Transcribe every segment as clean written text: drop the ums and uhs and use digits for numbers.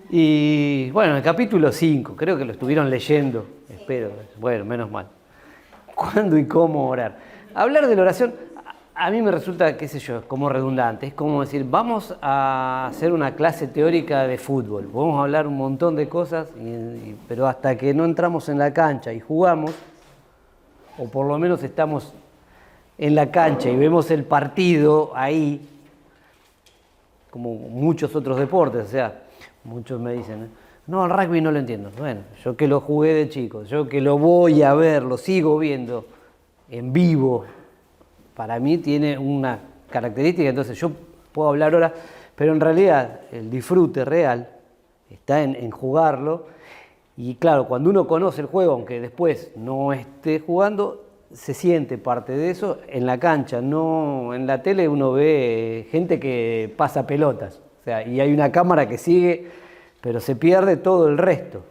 Y bueno, en el capítulo 5, creo que lo estuvieron leyendo, espero, bueno, menos mal. ¿Cuándo y cómo orar? Hablar de la oración, a mí me resulta, qué sé yo, como redundante. Es como decir, vamos a hacer una clase teórica de fútbol. Vamos a hablar un montón de cosas, pero hasta que no entramos en la cancha y jugamos, o por lo menos estamos en la cancha y vemos el partido ahí, como muchos otros deportes, o sea, muchos me dicen, no, el rugby no lo entiendo. Bueno, yo que lo jugué de chico, yo que lo voy a ver, lo sigo viendo en vivo, para mí tiene una característica, entonces yo puedo hablar ahora, pero en realidad el disfrute real está en jugarlo. Y claro, cuando uno conoce el juego, aunque después no esté jugando, se siente parte de eso en la cancha. No, en la tele uno ve gente que pasa pelotas, o sea, y hay una cámara que sigue, pero se pierde todo el resto.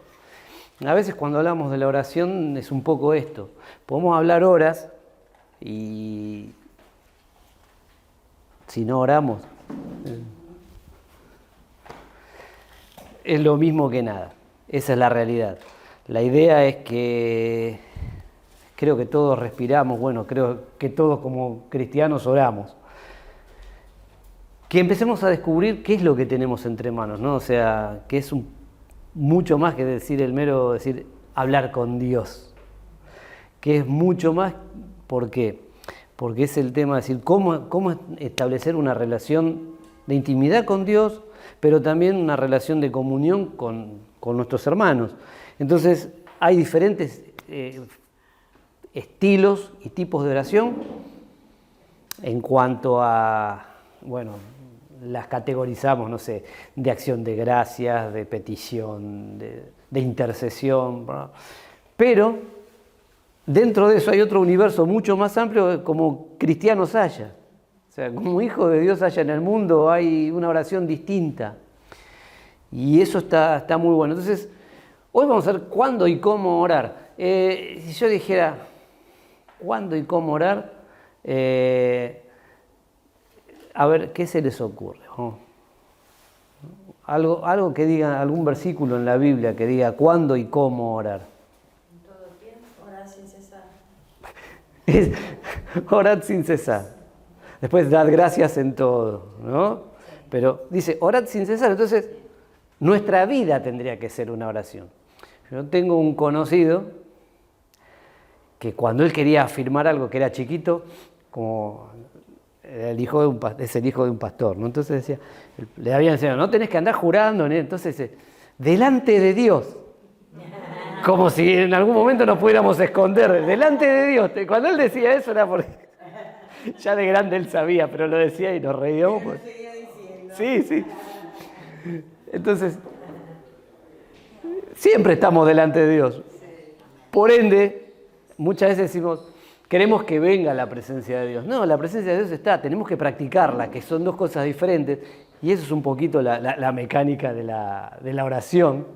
A veces cuando hablamos de la oración es un poco esto. Podemos hablar horas y si no oramos es lo mismo que nada. Esa es la realidad. La idea es que creo que todos respiramos, bueno, creo que todos como cristianos oramos. Que empecemos a descubrir qué es lo que tenemos entre manos, ¿no? O sea, que es mucho más que decir hablar con Dios. Que es mucho más, ¿por qué? Porque es el tema de decir cómo establecer una relación de intimidad con Dios, pero también una relación de comunión con nuestros hermanos. Entonces, hay diferentes estilos y tipos de oración en cuanto a, bueno, las categorizamos, no sé, de acción de gracias, de petición, de intercesión, ¿no? Pero dentro de eso hay otro universo mucho más amplio como cristianos haya. O sea, como hijo de Dios haya en el mundo, hay una oración distinta. Y eso está muy bueno. Entonces, hoy vamos a ver cuándo y cómo orar. Si yo dijera cuándo y cómo orar, a ver, ¿qué se les ocurre? Algo que diga, algún versículo en la Biblia que diga cuándo y cómo orar. En todo tiempo, orar sin cesar. Orad sin cesar. Después, dad gracias en todo, ¿no? Pero dice, orad sin cesar. Entonces, nuestra vida tendría que ser una oración. Yo tengo un conocido que cuando él quería afirmar algo que era chiquito, como es el hijo de un pastor, ¿no? Entonces decía, le habían enseñado, no tenés que andar jurando, ¿no? Entonces, delante de Dios, como si en algún momento nos pudiéramos esconder, delante de Dios. Cuando él decía eso era porque ya de grande él sabía, pero lo decía y nos reíamos. Pues. Sí. Entonces, siempre estamos delante de Dios. Por ende, muchas veces decimos, queremos que venga la presencia de Dios. No, la presencia de Dios está, tenemos que practicarla, que son dos cosas diferentes. Y eso es un poquito la mecánica de la oración,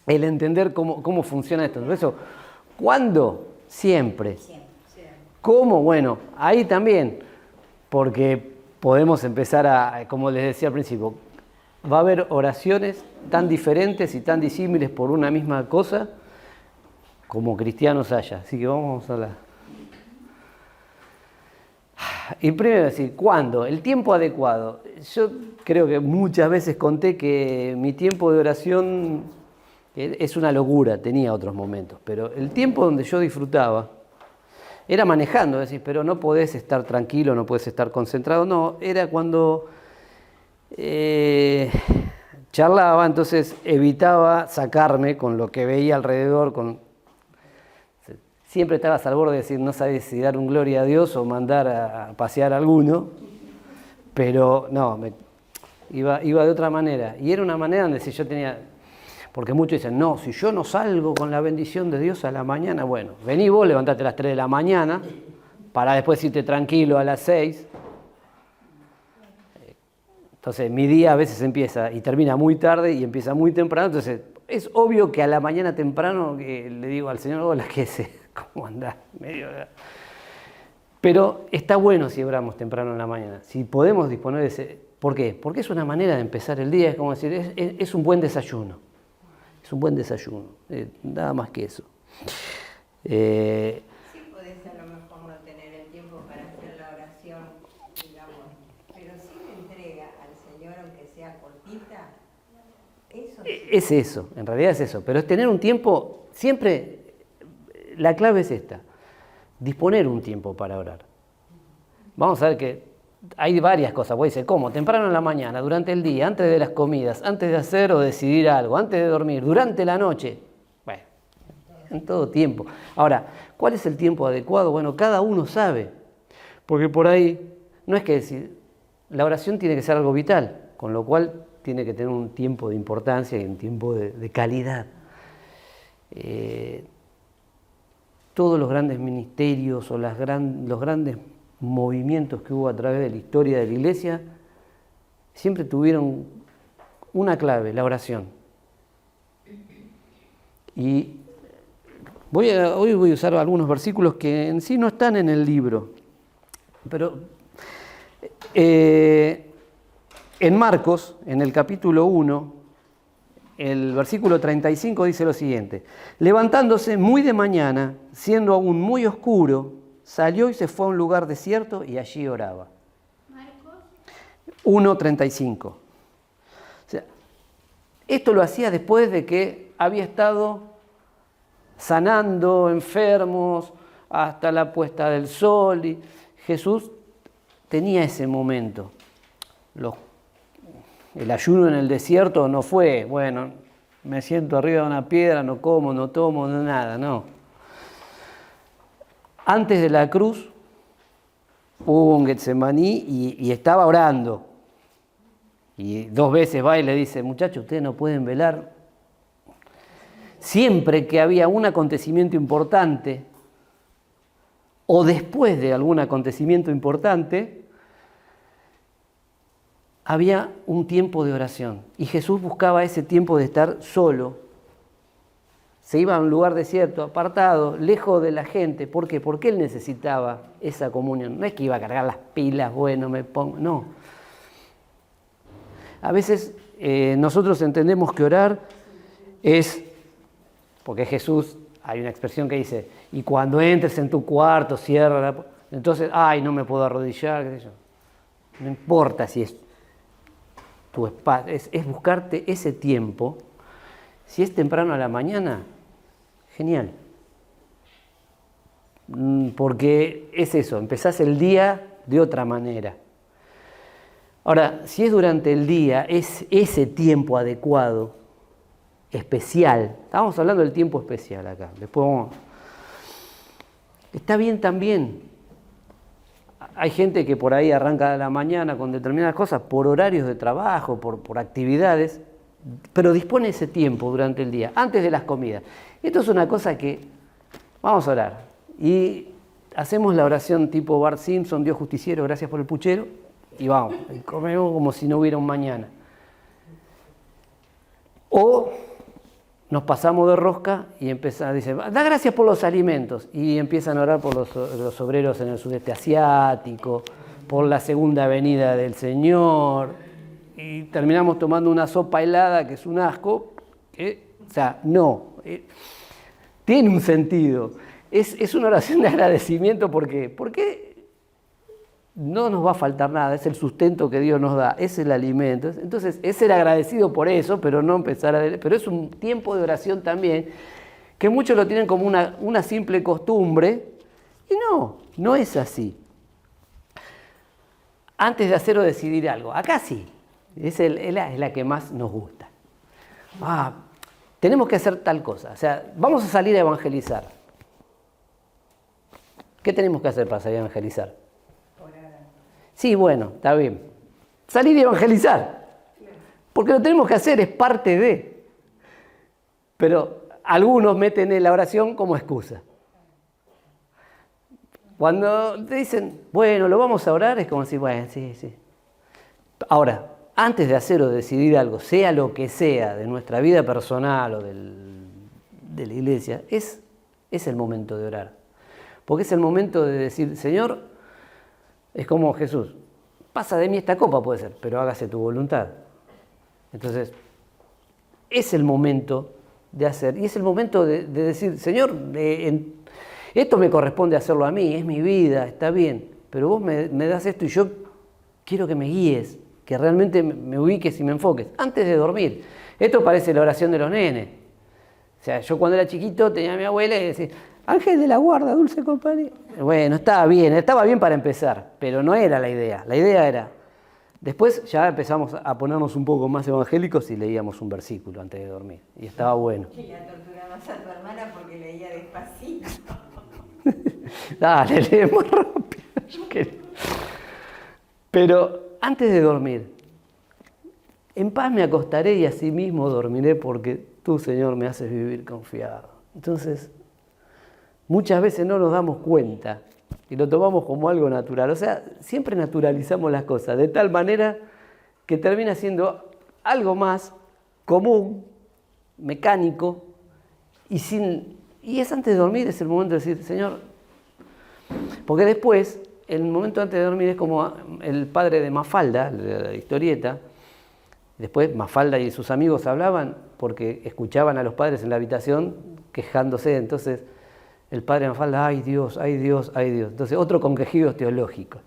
el entender cómo funciona esto. Por eso, ¿cuándo? Siempre. ¿Cómo? Bueno, ahí también, porque podemos empezar como les decía al principio, va a haber oraciones tan diferentes y tan disímiles por una misma cosa como cristianos haya. Así que vamos a hablar. Y primero decir, ¿cuándo? El tiempo adecuado. Yo creo que muchas veces conté que mi tiempo de oración es una locura, tenía otros momentos, pero el tiempo donde yo disfrutaba era manejando, es decir, pero no podés estar tranquilo, no podés estar concentrado, no, era cuando charlaba, entonces evitaba sacarme con lo que veía alrededor, siempre estabas al borde de decir, no sabes si dar un gloria a Dios o mandar a pasear a alguno, pero no, iba de otra manera, y era una manera donde si yo tenía... Porque muchos dicen, no, si yo no salgo con la bendición de Dios a la mañana, bueno, vení vos, levantate a las 3 de la mañana, para después irte tranquilo a las 6. Entonces, mi día a veces empieza y termina muy tarde y empieza muy temprano, entonces es obvio que a la mañana temprano le digo al Señor, hola, ¿qué sé? ¿Cómo andás? Pero está bueno si oramos temprano en la mañana, si podemos disponer ¿Por qué? Porque es una manera de empezar el día, es como decir, es un buen desayuno. Es un buen desayuno, nada más que eso. Sí podés a lo mejor no tener el tiempo para hacer la oración, digamos, pero si le entrega al Señor, aunque sea cortita, eso sí. Es eso, en realidad es eso, pero es tener un tiempo, siempre, la clave es esta, disponer un tiempo para orar. Vamos a ver que hay varias cosas, puede ser ¿cómo? Temprano en la mañana, durante el día, antes de las comidas, antes de hacer o decidir algo, antes de dormir, durante la noche. Bueno, en todo tiempo. Ahora, ¿cuál es el tiempo adecuado? Bueno, cada uno sabe, porque por ahí no es que decir, la oración tiene que ser algo vital, con lo cual tiene que tener un tiempo de importancia y un tiempo de calidad. Todos los grandes ministerios o los grandes movimientos que hubo a través de la historia de la Iglesia siempre tuvieron una clave, la oración. Y hoy voy a usar algunos versículos que en sí no están en el libro, pero en Marcos, en el capítulo 1, el versículo 35 dice lo siguiente: levantándose muy de mañana, siendo aún muy oscuro, salió y se fue a un lugar desierto y allí oraba. Marcos 1:35. O sea, esto lo hacía después de que había estado sanando enfermos hasta la puesta del sol. Y Jesús tenía ese momento. El ayuno en el desierto no fue, bueno, me siento arriba de una piedra, no como, no tomo, no nada, no. Antes de la cruz hubo un Getsemaní y estaba orando. Y 2 veces va y le dice, muchachos, ustedes no pueden velar. Siempre que había un acontecimiento importante, o después de algún acontecimiento importante, había un tiempo de oración. Y Jesús buscaba ese tiempo de estar solo. Se iba a un lugar desierto, apartado, lejos de la gente. ¿Por qué? Porque él necesitaba esa comunión. No es que iba a cargar las pilas, bueno, me pongo... No. A veces nosotros entendemos que orar es... Porque Jesús, hay una expresión que dice, y cuando entres en tu cuarto, cierra la... Entonces, ay, no me puedo arrodillar, qué sé yo. No importa si es tu espacio, es buscarte ese tiempo. Si es temprano a la mañana, genial. Porque es eso, empezás el día de otra manera. Ahora, si es durante el día, es ese tiempo adecuado, especial. Estábamos hablando del tiempo especial acá. Después vamos... Está bien también. Hay gente que por ahí arranca a la mañana con determinadas cosas por horarios de trabajo, por actividades, pero dispone ese tiempo durante el día, antes de las comidas. Esto es una cosa que vamos a orar. Y hacemos la oración tipo Bart Simpson, Dios justiciero, gracias por el puchero, y vamos, y comemos como si no hubiera un mañana. O nos pasamos de rosca y dicen, da gracias por los alimentos, y empiezan a orar por los obreros en el sudeste asiático, por la segunda venida del Señor, y terminamos tomando una sopa helada que es un asco, o sea, no, tiene un sentido, es una oración de agradecimiento porque no nos va a faltar nada, es el sustento que Dios nos da, es el alimento. Entonces, es ser agradecido por eso, pero no empezar pero es un tiempo de oración también, que muchos lo tienen como una simple costumbre, y no es así. Antes de hacer o decidir algo, acá sí, es la que más nos gusta. Tenemos que hacer tal cosa, o sea, vamos a salir a evangelizar. ¿Qué tenemos que hacer para salir a evangelizar? Sí, bueno, está bien. Salir y evangelizar. Porque lo tenemos que hacer, es parte de. Pero algunos meten la oración como excusa. Cuando te dicen, bueno, lo vamos a orar, es como decir, bueno, sí. Ahora, antes de hacer o decidir algo, sea lo que sea, de nuestra vida personal o de la iglesia, es el momento de orar. Porque es el momento de decir, Señor, es como Jesús, pasa de mí esta copa, puede ser, pero hágase tu voluntad. Entonces, es el momento de hacer, y es el momento de decir, Señor, esto me corresponde hacerlo a mí, es mi vida, está bien, pero vos me das esto y yo quiero que me guíes, que realmente me ubiques y me enfoques, antes de dormir. Esto parece la oración de los nenes. O sea, yo cuando era chiquito tenía a mi abuela y decía, ángel de la guarda, dulce compañía. Bueno, estaba bien para empezar, pero no era la idea. La idea era, después ya empezamos a ponernos un poco más evangélicos y leíamos un versículo antes de dormir. Y estaba bueno. Y la torturabas a tu hermana porque leía despacito. Dale, lee más rápido. Pero antes de dormir, en paz me acostaré y así mismo dormiré porque tú, Señor, me haces vivir confiado. Entonces, muchas veces no nos damos cuenta y lo tomamos como algo natural. O sea, siempre naturalizamos las cosas de tal manera que termina siendo algo más común, mecánico, y es antes de dormir, es el momento de decir, Señor, porque después, el momento antes de dormir es como el padre de Mafalda, de la historieta. Después Mafalda y sus amigos hablaban porque escuchaban a los padres en la habitación quejándose. Entonces el padre de Mafalda, ay Dios, ay Dios, ay Dios. Entonces otro con quejidos teológicos.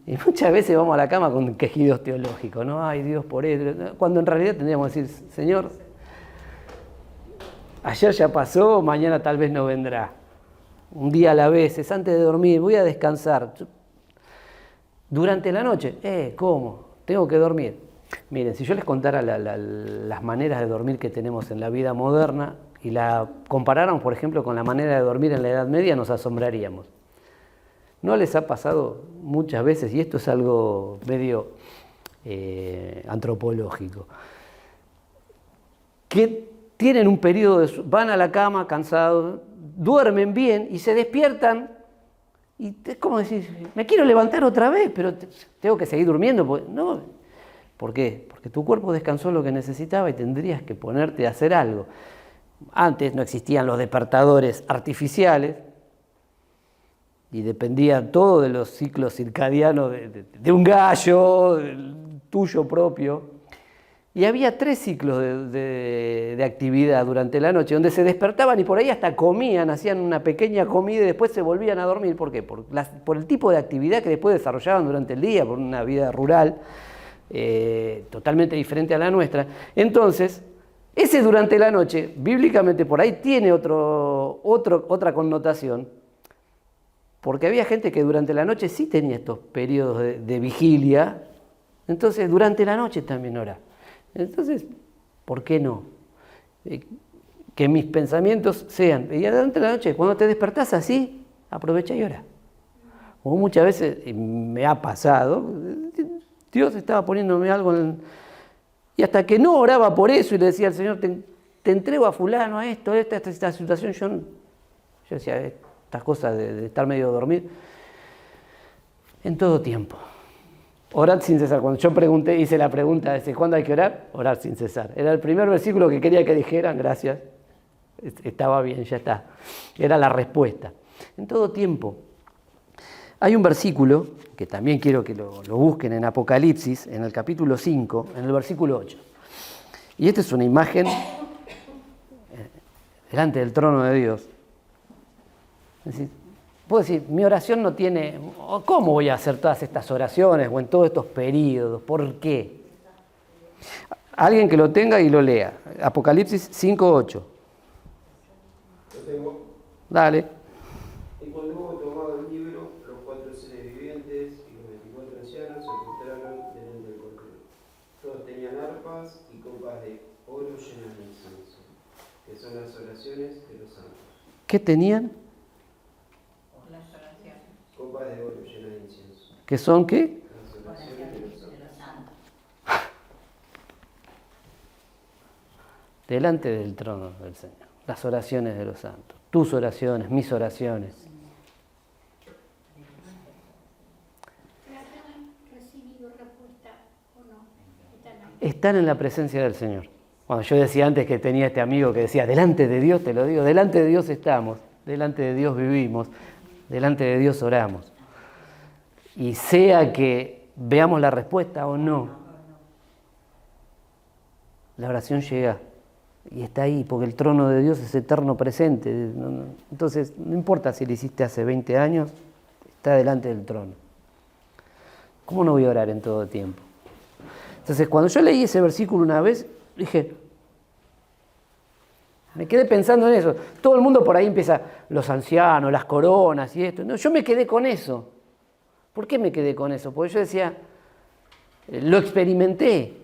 Y muchas veces vamos a la cama con quejidos teológicos, ¿no? Ay Dios por esto. Cuando en realidad tendríamos que decir, Señor, ayer ya pasó, mañana tal vez no vendrá. Un día a la vez, es antes de dormir, voy a descansar. Durante la noche, ¿cómo? Tengo que dormir. Miren, si yo les contara las maneras de dormir que tenemos en la vida moderna y la comparáramos, por ejemplo, con la manera de dormir en la Edad Media, nos asombraríamos. ¿No les ha pasado muchas veces, y esto es algo medio antropológico, que tienen un periodo, van a la cama cansados, duermen bien y se despiertan y es como decir, me quiero levantar otra vez, pero tengo que seguir durmiendo? No. ¿Por qué? Porque tu cuerpo descansó lo que necesitaba y tendrías que ponerte a hacer algo. Antes no existían los despertadores artificiales y dependía todo de los ciclos circadianos de un gallo, del tuyo propio. Y había 3 ciclos de actividad durante la noche, donde se despertaban y por ahí hasta comían, hacían una pequeña comida y después se volvían a dormir. ¿Por qué? Por el tipo de actividad que después desarrollaban durante el día, por una vida rural totalmente diferente a la nuestra. Entonces, ese durante la noche, bíblicamente por ahí tiene otra connotación, porque había gente que durante la noche sí tenía estos periodos de vigilia, entonces durante la noche también ora. Entonces, ¿por qué no? Que mis pensamientos sean, y durante la noche, cuando te despertás así, aprovecha y ora. O muchas veces me ha pasado, Dios estaba poniéndome algo y hasta que no oraba por eso y le decía al Señor, te entrego a fulano, a esta situación, yo decía, estas cosas de estar medio dormir, en todo tiempo. Orad sin cesar. Cuando yo hice la pregunta, ¿cuándo hay que orar? Orar sin cesar. Era el primer versículo que quería que dijeran, gracias. Estaba bien, ya está. Era la respuesta. En todo tiempo. Hay un versículo que también quiero que lo busquen en Apocalipsis, en el capítulo 5, en el versículo 8. Y esta es una imagen delante del trono de Dios. Es decir, puedo decir, mi oración no tiene... ¿Cómo voy a hacer todas estas oraciones o en todos estos periodos? ¿Por qué? Alguien que lo tenga y lo lea. Apocalipsis 5:8. Lo tengo. Dale. Y cuando hubo tomado el libro, los 4 seres vivientes y los 24 ancianos se postraron delante del Cordero. Todos tenían arpas y copas de oro llenas de incienso, que son las oraciones de los santos. ¿Qué tenían? Las oraciones. Copas de oro llenas de incienso. ¿Qué son qué? Las oraciones de los santos. Delante del trono del Señor. Las oraciones de los santos. Tus oraciones, mis oraciones. ¿Han recibido respuesta o no? Están en la presencia del Señor. Cuando yo decía antes que tenía este amigo que decía, delante de Dios, te lo digo, delante de Dios estamos, delante de Dios vivimos, delante de Dios oramos. Y sea que veamos la respuesta o no. La oración llega y está ahí, porque el trono de Dios es eterno presente. Entonces, no importa si lo hiciste hace 20 años, está delante del trono. ¿Cómo no voy a orar en todo tiempo? Entonces, cuando yo leí ese versículo una vez, dije, me quedé pensando en eso. Todo el mundo por ahí empieza, los ancianos, las coronas y esto. No, yo me quedé con eso. ¿Por qué me quedé con eso? Porque yo decía, lo experimenté,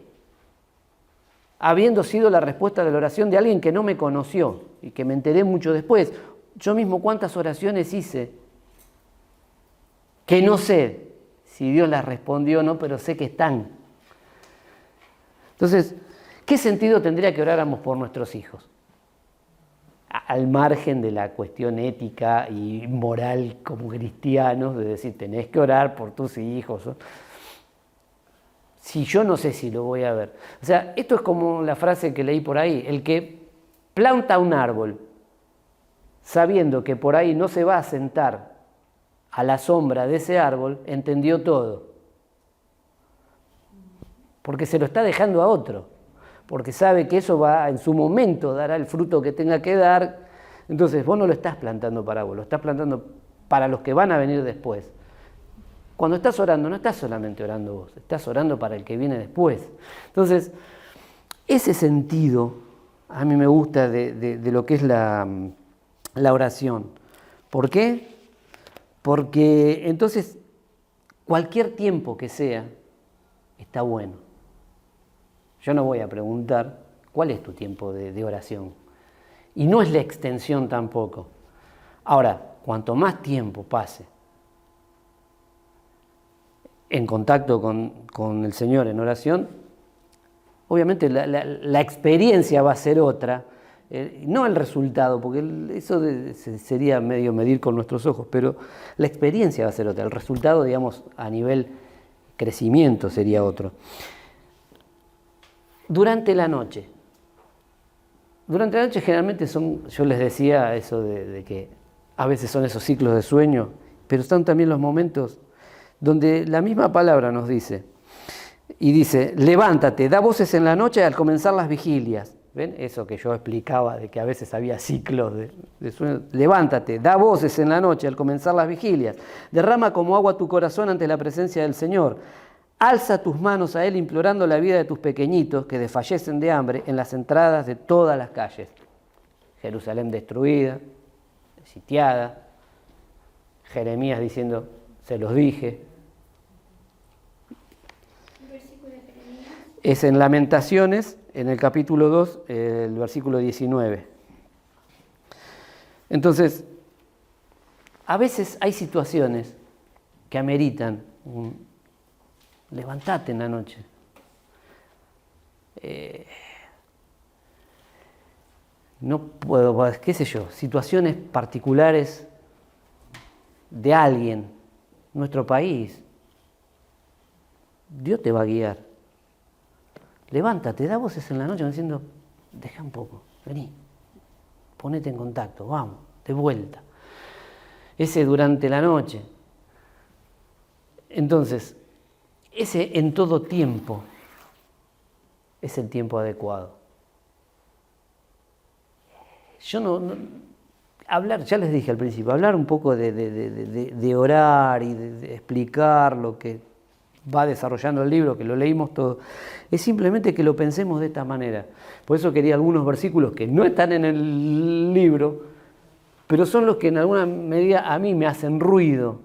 habiendo sido la respuesta de la oración de alguien que no me conoció y que me enteré mucho después. Yo mismo cuántas oraciones hice que no sé si Dios las respondió o no, pero sé que están. Entonces, ¿qué sentido tendría que oráramos por nuestros hijos? Al margen de la cuestión ética y moral como cristianos, de decir, tenés que orar por tus hijos. Si yo no sé si lo voy a ver. O sea, esto es como la frase que leí por ahí, el que planta un árbol sabiendo que por ahí no se va a sentar a la sombra de ese árbol, entendió todo. Porque se lo está dejando a otro, porque sabe que eso va en su momento, dará el fruto que tenga que dar. Entonces vos no lo estás plantando para vos, lo estás plantando para los que van a venir después. Cuando estás orando, no estás solamente orando vos, estás orando para el que viene después. Entonces, ese sentido a mí me gusta de lo que es la oración. ¿Por qué? Porque entonces cualquier tiempo que sea, está bueno. Yo no voy a preguntar cuál es tu tiempo de oración. Y no es la extensión tampoco. Ahora, cuanto más tiempo pase en contacto con el Señor en oración, obviamente la experiencia va a ser otra, no el resultado, porque eso sería medio medir con nuestros ojos, pero la experiencia va a ser otra, el resultado, digamos, a nivel crecimiento sería otro. Durante la noche generalmente yo les decía eso de que a veces son esos ciclos de sueño, pero están también los momentos donde la misma palabra nos dice, y dice, levántate, da voces en la noche al comenzar las vigilias. ¿Ven? Eso que yo explicaba de que a veces había ciclos de sueño. Levántate, da voces en la noche al comenzar las vigilias. Derrama como agua tu corazón ante la presencia del Señor. Alza tus manos a Él implorando la vida de tus pequeñitos que desfallecen de hambre en las entradas de todas las calles. Jerusalén destruida, sitiada. Jeremías diciendo, se los dije. Es en Lamentaciones, en el capítulo 2, el versículo 19. Entonces, a veces hay situaciones que ameritan levantate en la noche. No puedo, qué sé yo, situaciones particulares de alguien, nuestro país. Dios te va a guiar. Levántate, da voces en la noche diciendo, deja un poco, vení, ponete en contacto, vamos, de vuelta. Ese durante la noche. Entonces, ese en todo tiempo es el tiempo adecuado. Yo hablar, ya les dije al principio, hablar un poco de orar y de explicar lo que va desarrollando el libro, que lo leímos todo, es simplemente que lo pensemos de esta manera. Por eso quería algunos versículos que no están en el libro, pero son los que en alguna medida a mí me hacen ruido.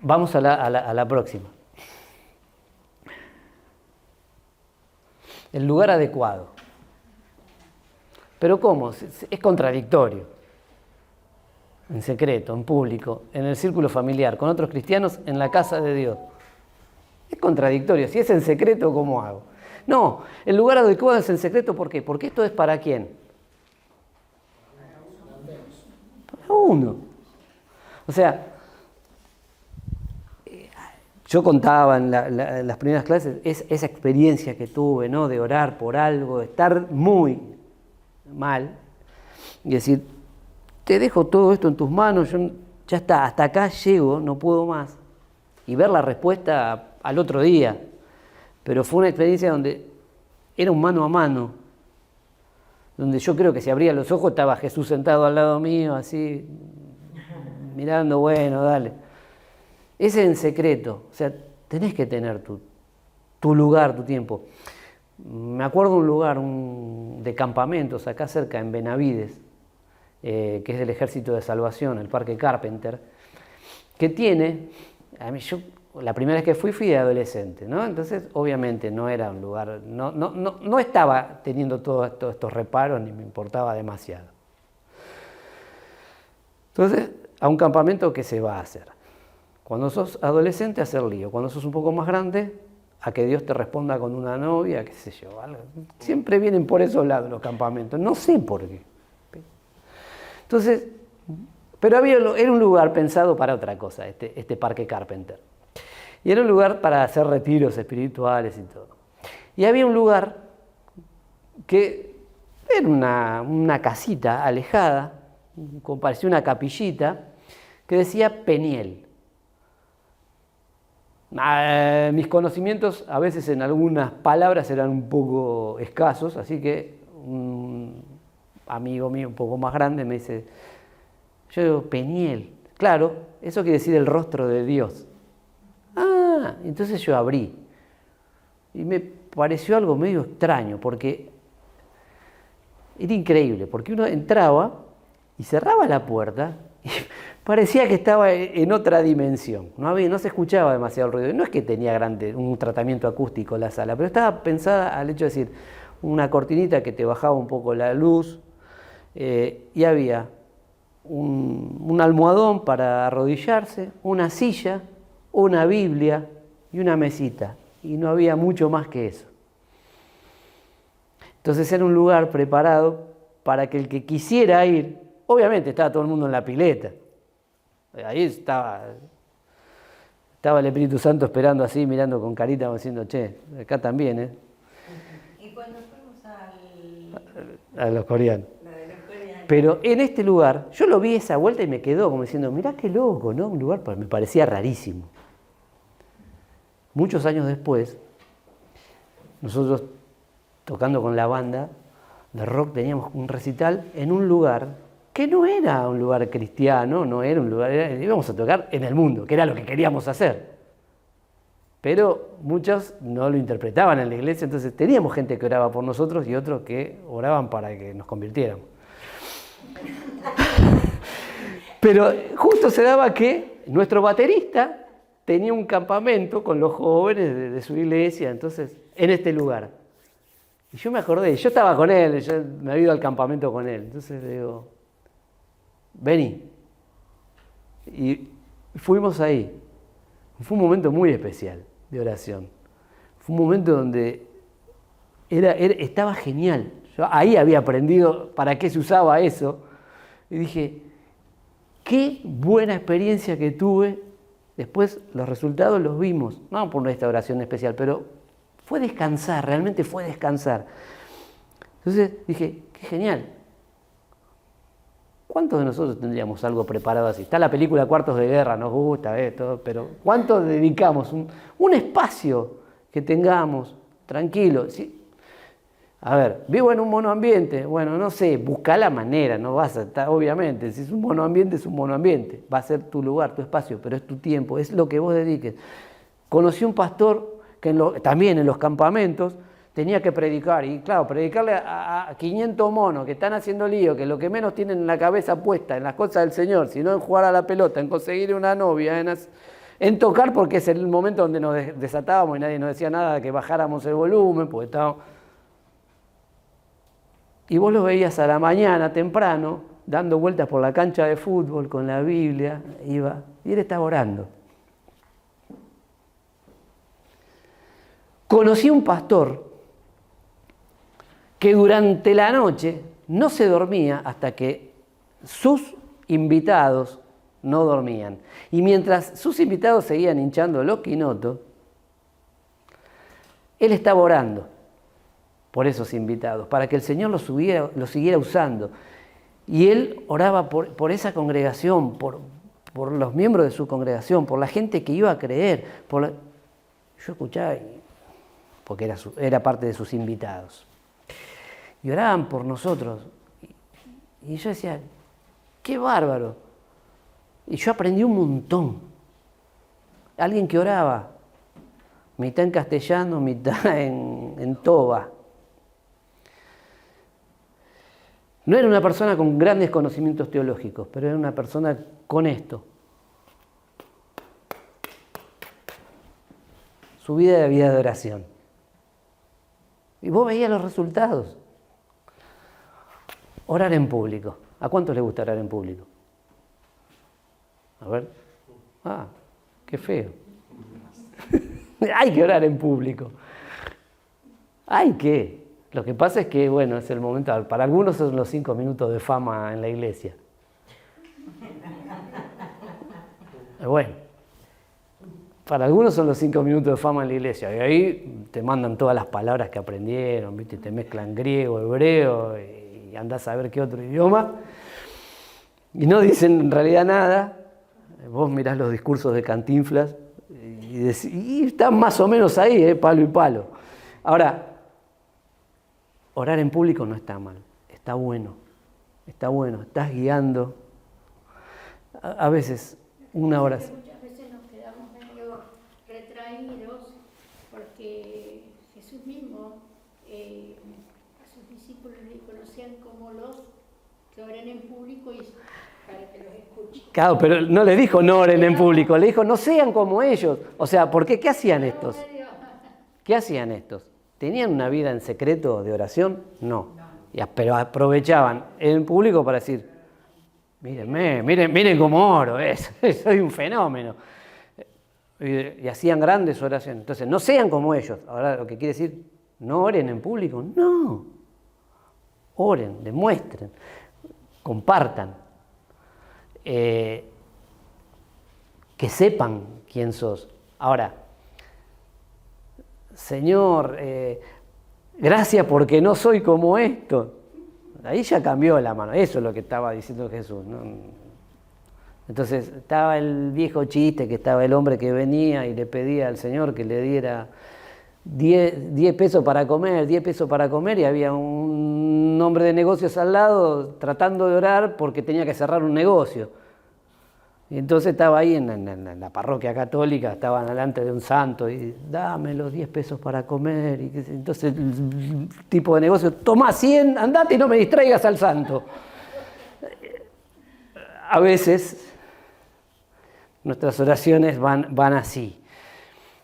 Vamos a la próxima. El lugar adecuado. ¿Pero cómo? Es contradictorio. En secreto, en público, en el círculo familiar, con otros cristianos, en la casa de Dios. Es contradictorio. Si es en secreto, ¿cómo hago? No, el lugar adecuado es en secreto, ¿por qué? Porque esto es ¿para quién? Para uno. O sea, yo contaba en las primeras clases esa experiencia que tuve, ¿no? De orar por algo, de estar muy mal y decir, te dejo todo esto en tus manos, yo ya está, hasta acá llego, no puedo más. y ver la respuesta al otro día. Pero fue una experiencia donde era un mano a mano, donde yo creo que si abría los ojos estaba Jesús sentado al lado mío, así, mirando, bueno, dale. Ese en secreto, o sea, tenés que tener tu lugar, tu tiempo. Me acuerdo un lugar de campamentos acá cerca, en Benavides, que es del Ejército de Salvación, el Parque Carpenter, que tiene, yo la primera vez que fui de adolescente, ¿no? Entonces obviamente no era un lugar, no estaba teniendo todos estos reparos ni me importaba demasiado. Entonces, a un campamento, ¿qué se va a hacer? Cuando sos adolescente, hacer lío. Cuando sos un poco más grande, a que Dios te responda con una novia, qué sé yo. Algo. Siempre vienen por esos lados los campamentos, no sé por qué. Entonces, pero era un lugar pensado para otra cosa, este Parque Carpenter. Y era un lugar para hacer retiros espirituales y todo. Y había un lugar que era una casita alejada, como parecía una capillita, que decía Peniel. Mis conocimientos a veces en algunas palabras eran un poco escasos, así que un amigo mío un poco más grande me dice, yo digo, Peniel, claro, eso quiere decir el rostro de Dios. Entonces yo abrí y me pareció algo medio extraño porque era increíble, porque uno entraba y cerraba la puerta y parecía que estaba en otra dimensión, no se escuchaba demasiado el ruido, y no es que tenía un tratamiento acústico la sala, pero estaba pensada al hecho de decir, una cortinita que te bajaba un poco la luz, y había un almohadón para arrodillarse, una silla, una Biblia y una mesita, y no había mucho más que eso. Entonces era un lugar preparado para que el que quisiera ir, obviamente estaba todo el mundo en la pileta, ahí estaba el Espíritu Santo esperando así, mirando con carita, diciendo, che, acá también, Y cuando fuimos a los coreanos. Pero en este lugar, yo lo vi esa vuelta y me quedó como diciendo, mirá qué loco, ¿no? Un lugar me parecía rarísimo. Muchos años después, nosotros tocando con la banda de rock teníamos un recital en un lugar que no era un lugar cristiano, no era un lugar, íbamos a tocar en el mundo, que era lo que queríamos hacer. Pero muchos no lo interpretaban en la iglesia, entonces teníamos gente que oraba por nosotros y otros que oraban para que nos convirtiéramos. Pero justo se daba que nuestro baterista tenía un campamento con los jóvenes de su iglesia, entonces, en este lugar. Y yo me acordé, yo estaba con él, yo me había ido al campamento con él, entonces le digo, vení. Y fuimos ahí. Fue un momento muy especial de oración. Fue un momento donde estaba genial. Yo ahí había aprendido para qué se usaba eso. Y dije, qué buena experiencia que tuve. Después los resultados los vimos, no por esta oración especial, pero fue descansar, realmente fue descansar. Entonces dije, qué genial. ¿Cuántos de nosotros tendríamos algo preparado así? Está la película Cuartos de Guerra, nos gusta, todo, pero ¿cuánto dedicamos? Un espacio que tengamos, tranquilo. ¿Sí? A ver, vivo en un monoambiente, bueno, no sé, busca la manera, no vas a estar, obviamente, si es un monoambiente, es un monoambiente, va a ser tu lugar, tu espacio, pero es tu tiempo, es lo que vos dediques. Conocí un pastor que también en los campamentos tenía que predicar, y claro, predicarle a 500 monos que están haciendo lío, que lo que menos tienen en la cabeza puesta en las cosas del Señor, sino en jugar a la pelota, en conseguir una novia, en tocar, porque es el momento donde nos desatábamos y nadie nos decía nada, que bajáramos el volumen, porque estábamos... Y vos lo veías a la mañana, temprano, dando vueltas por la cancha de fútbol con la Biblia, iba, y él estaba orando. Conocí un pastor que durante la noche no se dormía hasta que sus invitados no dormían. Y mientras sus invitados seguían hinchando los quinotos, él estaba orando por esos invitados, para que el Señor los siguiera usando. Y él oraba por esa congregación, por los miembros de su congregación, por la gente que iba a creer. Yo escuchaba, porque era parte de sus invitados. Y oraban por nosotros. Y yo decía, qué bárbaro. Y yo aprendí un montón. Alguien que oraba, mitad en castellano, mitad en toba. No era una persona con grandes conocimientos teológicos, pero era una persona con esto. Su vida era vida de oración. Y vos veías los resultados. Orar en público. ¿A cuántos les gusta orar en público? A ver. Ah, qué feo. Hay que orar en público. Hay que. Lo que pasa es que, bueno, es el momento. Para algunos son los 5 minutos de fama en la iglesia. Bueno. Para algunos son los 5 minutos de fama en la iglesia. Y ahí te mandan todas las palabras que aprendieron, ¿viste? Te mezclan griego, hebreo y andás a ver qué otro idioma. Y no dicen en realidad nada. Vos mirás los discursos de Cantinflas y están más o menos ahí, palo y palo. Ahora, orar en público no está mal, está bueno, estás guiando. A veces, una hora. Muchas veces nos quedamos medio retraídos porque Jesús mismo a sus discípulos les dijo, no sean como los que oran en público y para que los escuchen. Claro, pero no le dijo no oren en público, le dijo no sean como ellos. O sea, ¿por qué? ¿Qué hacían estos? ¿Qué hacían estos? ¿Tenían una vida en secreto de oración? No. Pero aprovechaban en público para decir, miren cómo oro, soy un fenómeno. Y hacían grandes oraciones. Entonces, no sean como ellos. Ahora, lo que quiere decir, no oren en público. No. Oren, demuestren, compartan. Que sepan quién sos. Ahora, Señor, gracias porque no soy como esto. Ahí ya cambió la mano. Eso es lo que estaba diciendo Jesús, ¿no? Entonces estaba el viejo chiste que estaba el hombre que venía y le pedía al Señor que le diera 10 pesos para comer, 10 pesos para comer, y había un hombre de negocios al lado tratando de orar porque tenía que cerrar un negocio. Y entonces estaba ahí en la parroquia católica, estaban delante de un santo y dame los 10 pesos para comer. Y entonces el tipo de negocio, toma 100, andate y no me distraigas al santo. A veces nuestras oraciones van así.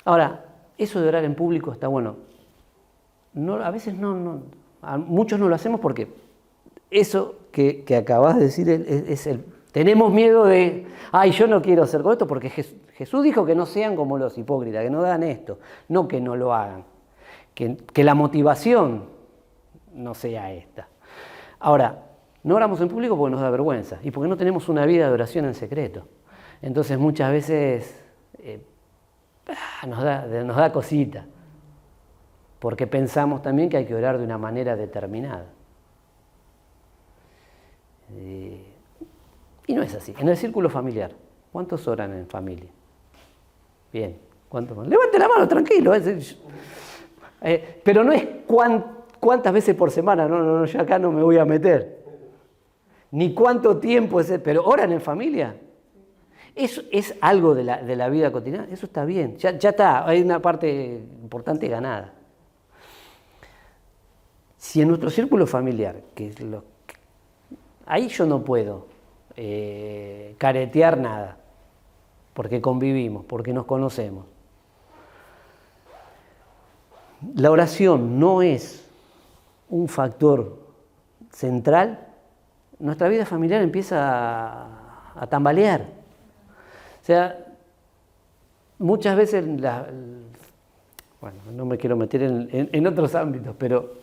Ahora, eso de orar en público está bueno. A veces muchos no lo hacemos porque eso que acabas de decir es el... Tenemos miedo de, yo no quiero hacer con esto porque Jesús dijo que no sean como los hipócritas, que no hagan esto, no que no lo hagan, que la motivación no sea esta. Ahora, no oramos en público porque nos da vergüenza y porque no tenemos una vida de oración en secreto. Entonces muchas veces nos da cosita, porque pensamos también que hay que orar de una manera determinada. Y no es así. En el círculo familiar, ¿cuántos oran en familia? Bien, ¿cuántos más? Levante la mano, tranquilo. Pero no es cuántas veces por semana, no, yo acá no me voy a meter. Ni cuánto tiempo pero oran en familia. Eso es algo de la vida cotidiana, eso está bien, ya está, hay una parte importante ganada. Si en nuestro círculo familiar, ahí yo no puedo caretear nada, porque convivimos, porque nos conocemos. La oración no es un factor central, nuestra vida familiar empieza a tambalear. O sea, muchas veces, no me quiero meter en otros ámbitos, pero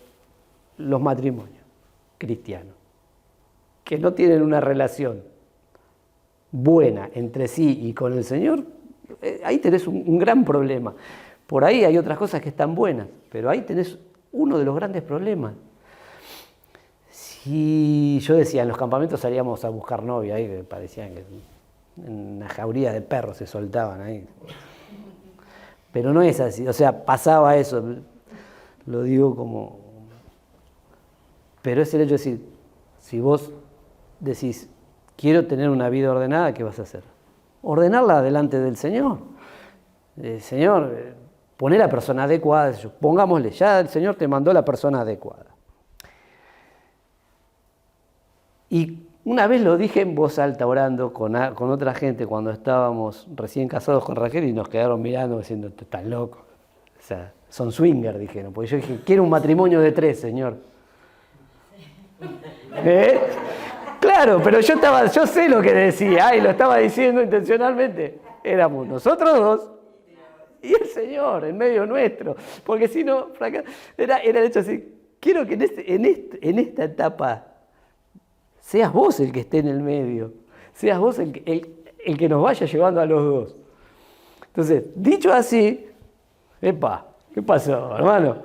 los matrimonios cristianos que no tienen una relación buena entre sí y con el Señor, ahí tenés un gran problema. Por ahí hay otras cosas que están buenas, pero ahí tenés uno de los grandes problemas. Si yo decía, en los campamentos salíamos a buscar novia, ahí parecían que en una jauría de perros se soltaban ahí. Pero no es así, o sea, pasaba eso, lo digo como... Pero es el hecho de decir, si vos decís, quiero tener una vida ordenada, ¿qué vas a hacer? Ordenarla delante del Señor. Señor, poné la persona adecuada, pongámosle, ya el Señor te mandó la persona adecuada. Y una vez lo dije en voz alta orando con otra gente cuando estábamos recién casados con Raquel y nos quedaron mirando diciendo, estás loco. O sea, son swinger, dijeron, porque yo dije, quiero un matrimonio de 3, Señor. Claro, pero yo sé lo que decía y lo estaba diciendo intencionalmente. Éramos nosotros 2 y el Señor en medio nuestro, porque si no, era el hecho así, quiero que en esta etapa seas vos el que esté en el medio, seas vos el que nos vaya llevando a los 2. Entonces, dicho así, epa, ¿qué pasó, hermano?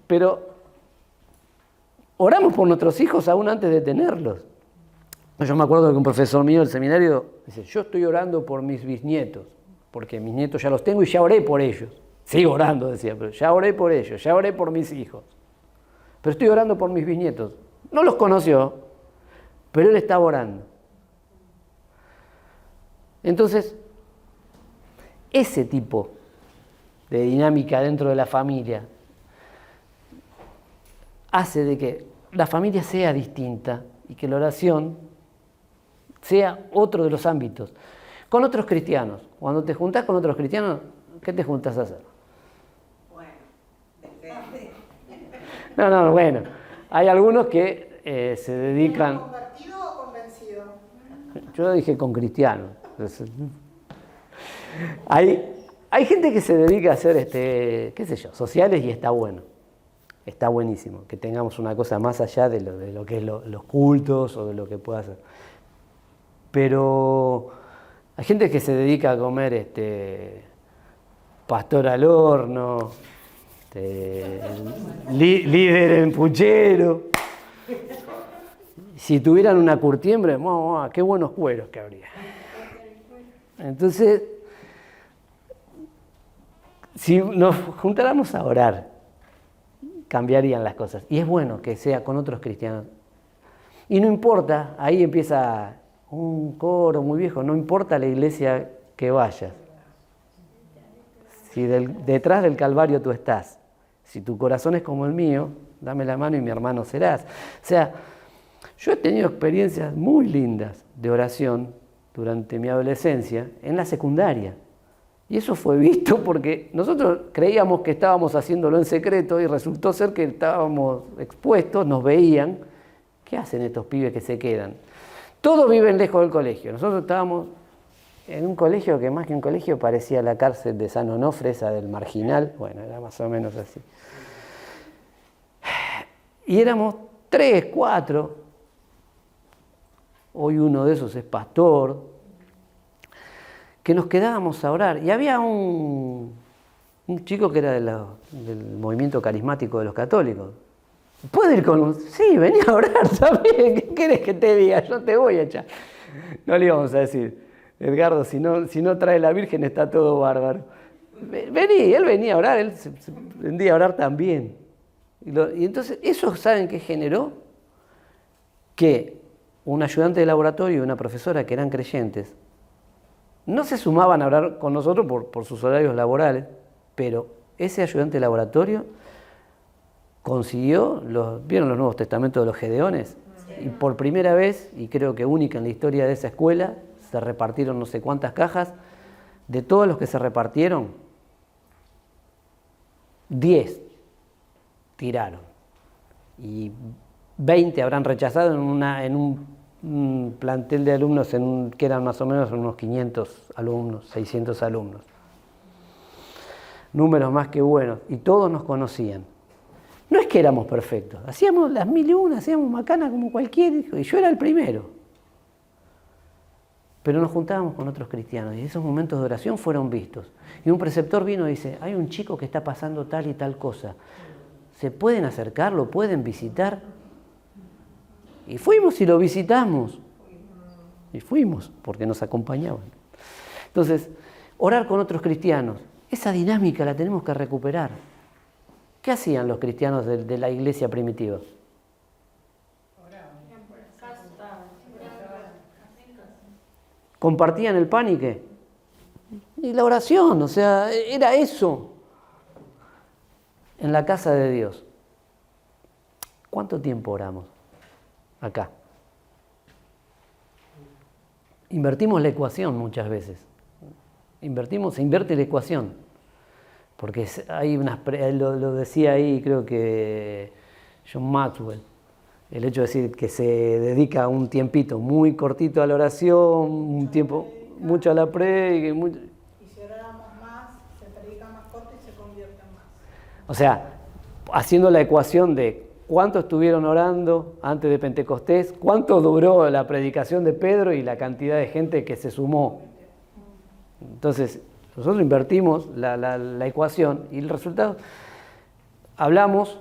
Pero oramos por nuestros hijos aún antes de tenerlos. Yo me acuerdo que un profesor mío del seminario dice, yo estoy orando por mis bisnietos, porque mis nietos ya los tengo y ya oré por ellos. Sigo orando, decía, pero ya oré por ellos, ya oré por mis hijos. Pero estoy orando por mis bisnietos. No los conoció, pero él estaba orando. Entonces, ese tipo de dinámica dentro de la familia hace de que la familia sea distinta y que la oración sea otro de los ámbitos. Con otros cristianos, cuando te juntás con otros cristianos, ¿qué te juntás a hacer? Bueno, depende. No, bueno, hay algunos que se dedican... ¿Convertido o convencido? Yo dije con cristianos. Hay gente que se dedica a hacer, qué sé yo, sociales y está bueno. Está buenísimo que tengamos una cosa más allá de lo que es los cultos o de lo que pueda hacer. Pero hay gente que se dedica a comer pastor al horno, líder en puchero. Si tuvieran una curtiembre, qué buenos cueros que habría. Entonces, si nos juntáramos a orar, cambiarían las cosas. Y es bueno que sea con otros cristianos. Y no importa, ahí empieza un coro muy viejo, no importa la iglesia que vayas. Si detrás del Calvario tú estás, si tu corazón es como el mío, dame la mano y mi hermano serás. O sea, yo he tenido experiencias muy lindas de oración durante mi adolescencia en la secundaria. Y eso fue visto porque nosotros creíamos que estábamos haciéndolo en secreto y resultó ser que estábamos expuestos, nos veían. ¿Qué hacen estos pibes que se quedan? Todos viven lejos del colegio. Nosotros estábamos en un colegio que más que un colegio parecía la cárcel de San Onofre, esa del Marginal. Bueno, era más o menos así. Y éramos 3, 4. Hoy uno de esos es pastor. Que nos quedábamos a orar. Y había un chico que era del movimiento carismático de los católicos. ¿Puedo ir con un...? Sí, venía a orar también. ¿Qué querés que te diga? Yo te voy a echar. No le íbamos a decir, Edgardo, si no trae la Virgen está todo bárbaro. Vení, él venía a orar, él se vendía a orar también. Y entonces, eso, ¿saben qué generó? Que un ayudante de laboratorio y una profesora que eran creyentes no se sumaban a orar con nosotros por sus horarios laborales, pero ese ayudante de laboratorio consiguió, ¿vieron los Nuevos Testamentos de los Gedeones? Sí. Y por primera vez, y creo que única en la historia de esa escuela, se repartieron no sé cuántas cajas. De todos los que se repartieron, 10 tiraron. Y 20 habrán rechazado en un plantel de alumnos que eran más o menos unos 500 alumnos, 600 alumnos. Números más que buenos. Y todos nos conocían. No es que éramos perfectos, hacíamos las 1001, hacíamos macana como cualquier hijo, y yo era el primero. Pero nos juntábamos con otros cristianos, y esos momentos de oración fueron vistos. Y un preceptor vino y dice, hay un chico que está pasando tal y tal cosa, ¿se pueden acercar, lo pueden visitar? Y fuimos y lo visitamos. Y fuimos, porque nos acompañaban. Entonces, orar con otros cristianos, esa dinámica la tenemos que recuperar. ¿Qué hacían los cristianos de la iglesia primitiva? ¿Compartían el pan y qué? Y la oración, o sea, era eso. En la casa de Dios. ¿Cuánto tiempo oramos acá? Invertimos la ecuación muchas veces. Se invierte la ecuación. Porque hay lo decía ahí, creo que John Maxwell, el hecho de decir que se dedica un tiempito muy cortito a la oración, un tiempo mucho a la predica. Y si oramos más, se predica más corto y se convierte en más. O sea, haciendo la ecuación de cuánto estuvieron orando antes de Pentecostés, cuánto duró la predicación de Pedro y la cantidad de gente que se sumó. Entonces, nosotros invertimos la ecuación y el resultado, hablamos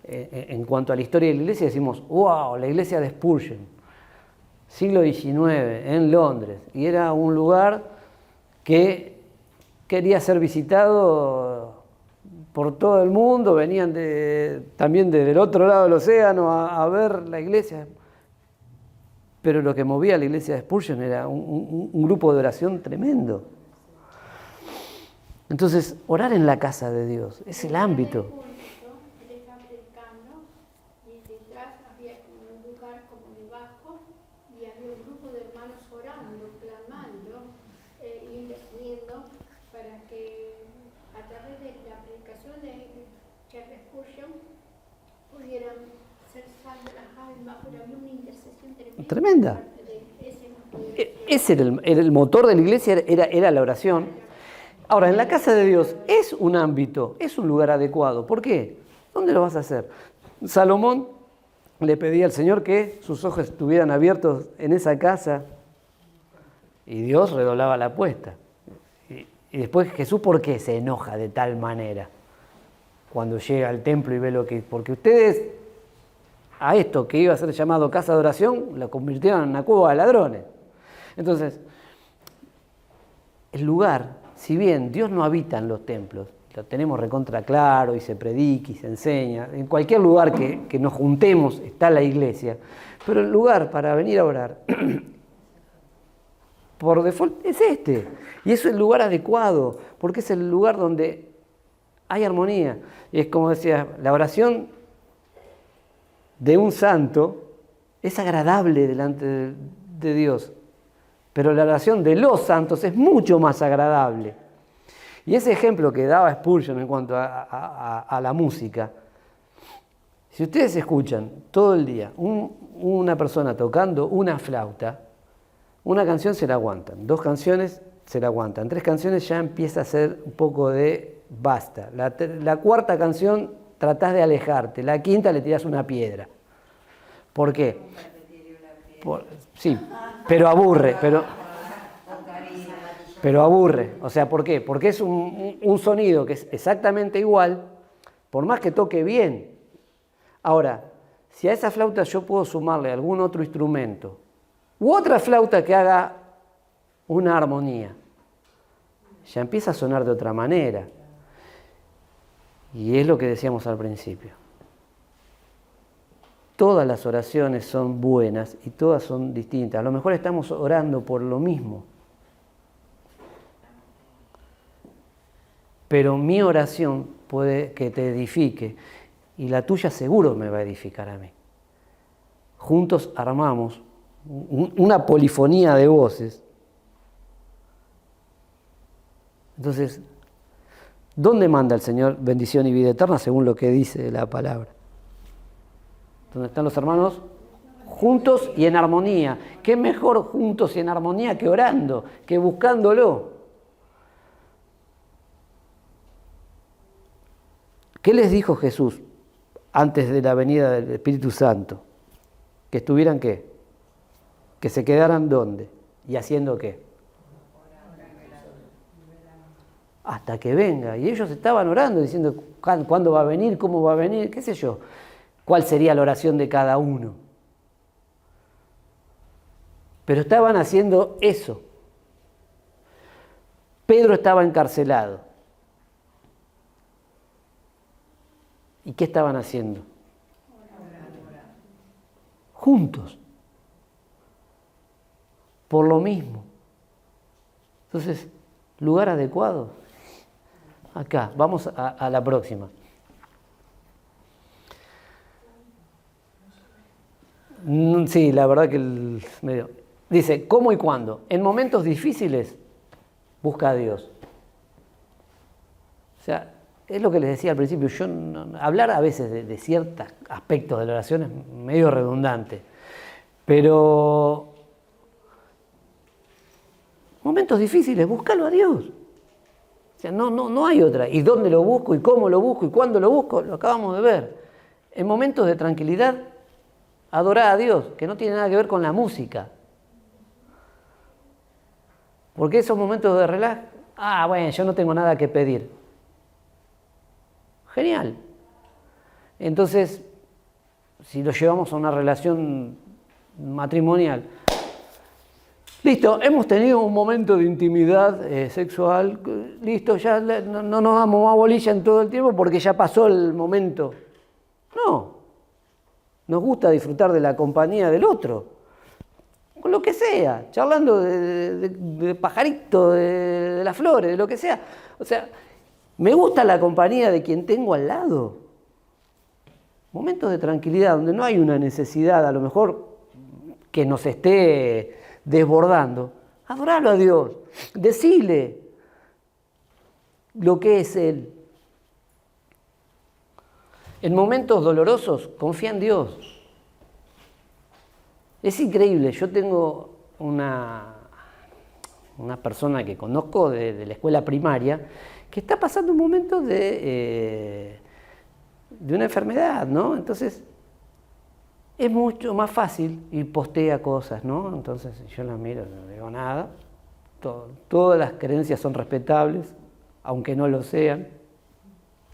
en cuanto a la historia de la iglesia, decimos, wow, la iglesia de Spurgeon, siglo XIX, en Londres, y era un lugar que quería ser visitado por todo el mundo, venían también del otro lado del océano a ver la iglesia. Pero lo que movía a la iglesia de Spurgeon era un grupo de oración tremendo. Entonces, orar en la casa de Dios es el ámbito. Él está predicando y detrás había como un lugar como debajo y había un grupo de hermanos orando, clamando, intercediendo para que a través de la predicación de Charles Spurgeon pudieran ser salvas las almas, pero había una intercesión Tremenda. Ese era el motor de la iglesia, era la oración. Ahora, en la casa de Dios es un ámbito, es un lugar adecuado. ¿Por qué? ¿Dónde lo vas a hacer? Salomón le pedía al Señor que sus ojos estuvieran abiertos en esa casa y Dios redoblaba la apuesta. Y después Jesús, ¿por qué se enoja de tal manera? Cuando llega al templo y ve lo que... Porque ustedes a esto que iba a ser llamado casa de oración, lo convirtieron en una cueva de ladrones. Entonces, el lugar... Si bien Dios no habita en los templos, lo tenemos recontra claro y se predica y se enseña, en cualquier lugar que nos juntemos está la iglesia, pero el lugar para venir a orar, por default, es este. Y es el lugar adecuado, porque es el lugar donde hay armonía. Y es como decía, la oración de un santo es agradable delante de Dios. Pero la oración de los santos es mucho más agradable. Y ese ejemplo que daba Spurgeon en cuanto a la música, si ustedes escuchan todo el día una persona tocando una flauta, una canción se la aguantan, 2 canciones se la aguantan, 3 canciones ya empieza a ser un poco de basta. La 4ª canción tratás de alejarte, la 5ª le tirás una piedra. ¿Por qué? Sí, pero aburre, pero aburre. O sea, ¿por qué? Porque es un sonido que es exactamente igual, por más que toque bien. Ahora, si a esa flauta yo puedo sumarle algún otro instrumento, u otra flauta que haga una armonía, ya empieza a sonar de otra manera. Y es lo que decíamos al principio. Todas las oraciones son buenas y todas son distintas. A lo mejor estamos orando por lo mismo. Pero mi oración puede que te edifique y la tuya seguro me va a edificar a mí. Juntos armamos una polifonía de voces. Entonces, ¿dónde manda el Señor bendición y vida eterna según lo que dice la palabra? ¿Dónde están los hermanos? Juntos y en armonía. ¿Qué mejor juntos y en armonía que orando, que buscándolo? ¿Qué les dijo Jesús antes de la venida del Espíritu Santo? ¿Que estuvieran qué? ¿Que se quedaran dónde? ¿Y haciendo qué? Hasta que venga. Y ellos estaban orando, diciendo, ¿cuándo va a venir? ¿Cómo va a venir? ¿Qué sé yo? ¿Cuál sería la oración de cada uno? pero estaban haciendo eso. Pedro estaba encarcelado. ¿Y qué estaban haciendo? Juntos. Por lo mismo. Entonces, lugar adecuado. Acá, vamos a la próxima. Sí, la verdad que dice, ¿cómo y cuándo? En momentos difíciles, busca a Dios. O sea, es lo que les decía al principio, hablar a veces de ciertos aspectos de la oración es medio redundante, pero momentos difíciles, búscalo a Dios. O sea, no hay otra. ¿Y dónde lo busco? ¿Y cómo lo busco? ¿Y cuándo lo busco? Lo acabamos de ver. En momentos de tranquilidad, adorar a Dios, que no tiene nada que ver con la música. Porque esos momentos de relax, bueno, yo no tengo nada que pedir. Genial. Entonces, si lo llevamos a una relación matrimonial, listo, hemos tenido un momento de intimidad sexual, listo, ya no nos damos más bolilla en todo el tiempo porque ya pasó el momento. No, nos gusta disfrutar de la compañía del otro, con lo que sea, charlando de pajarito, de las flores, de lo que sea. O sea, me gusta la compañía de quien tengo al lado. Momentos de tranquilidad donde no hay una necesidad, a lo mejor, que nos esté desbordando. Adoralo a Dios, decile lo que es Él. En momentos dolorosos, confía en Dios. Es increíble, yo tengo una persona que conozco de la escuela primaria que está pasando un momento de una enfermedad, ¿no? Entonces, es mucho más fácil y postea cosas, ¿no? Entonces, yo la miro, no digo nada. Todas las creencias son respetables, aunque no lo sean.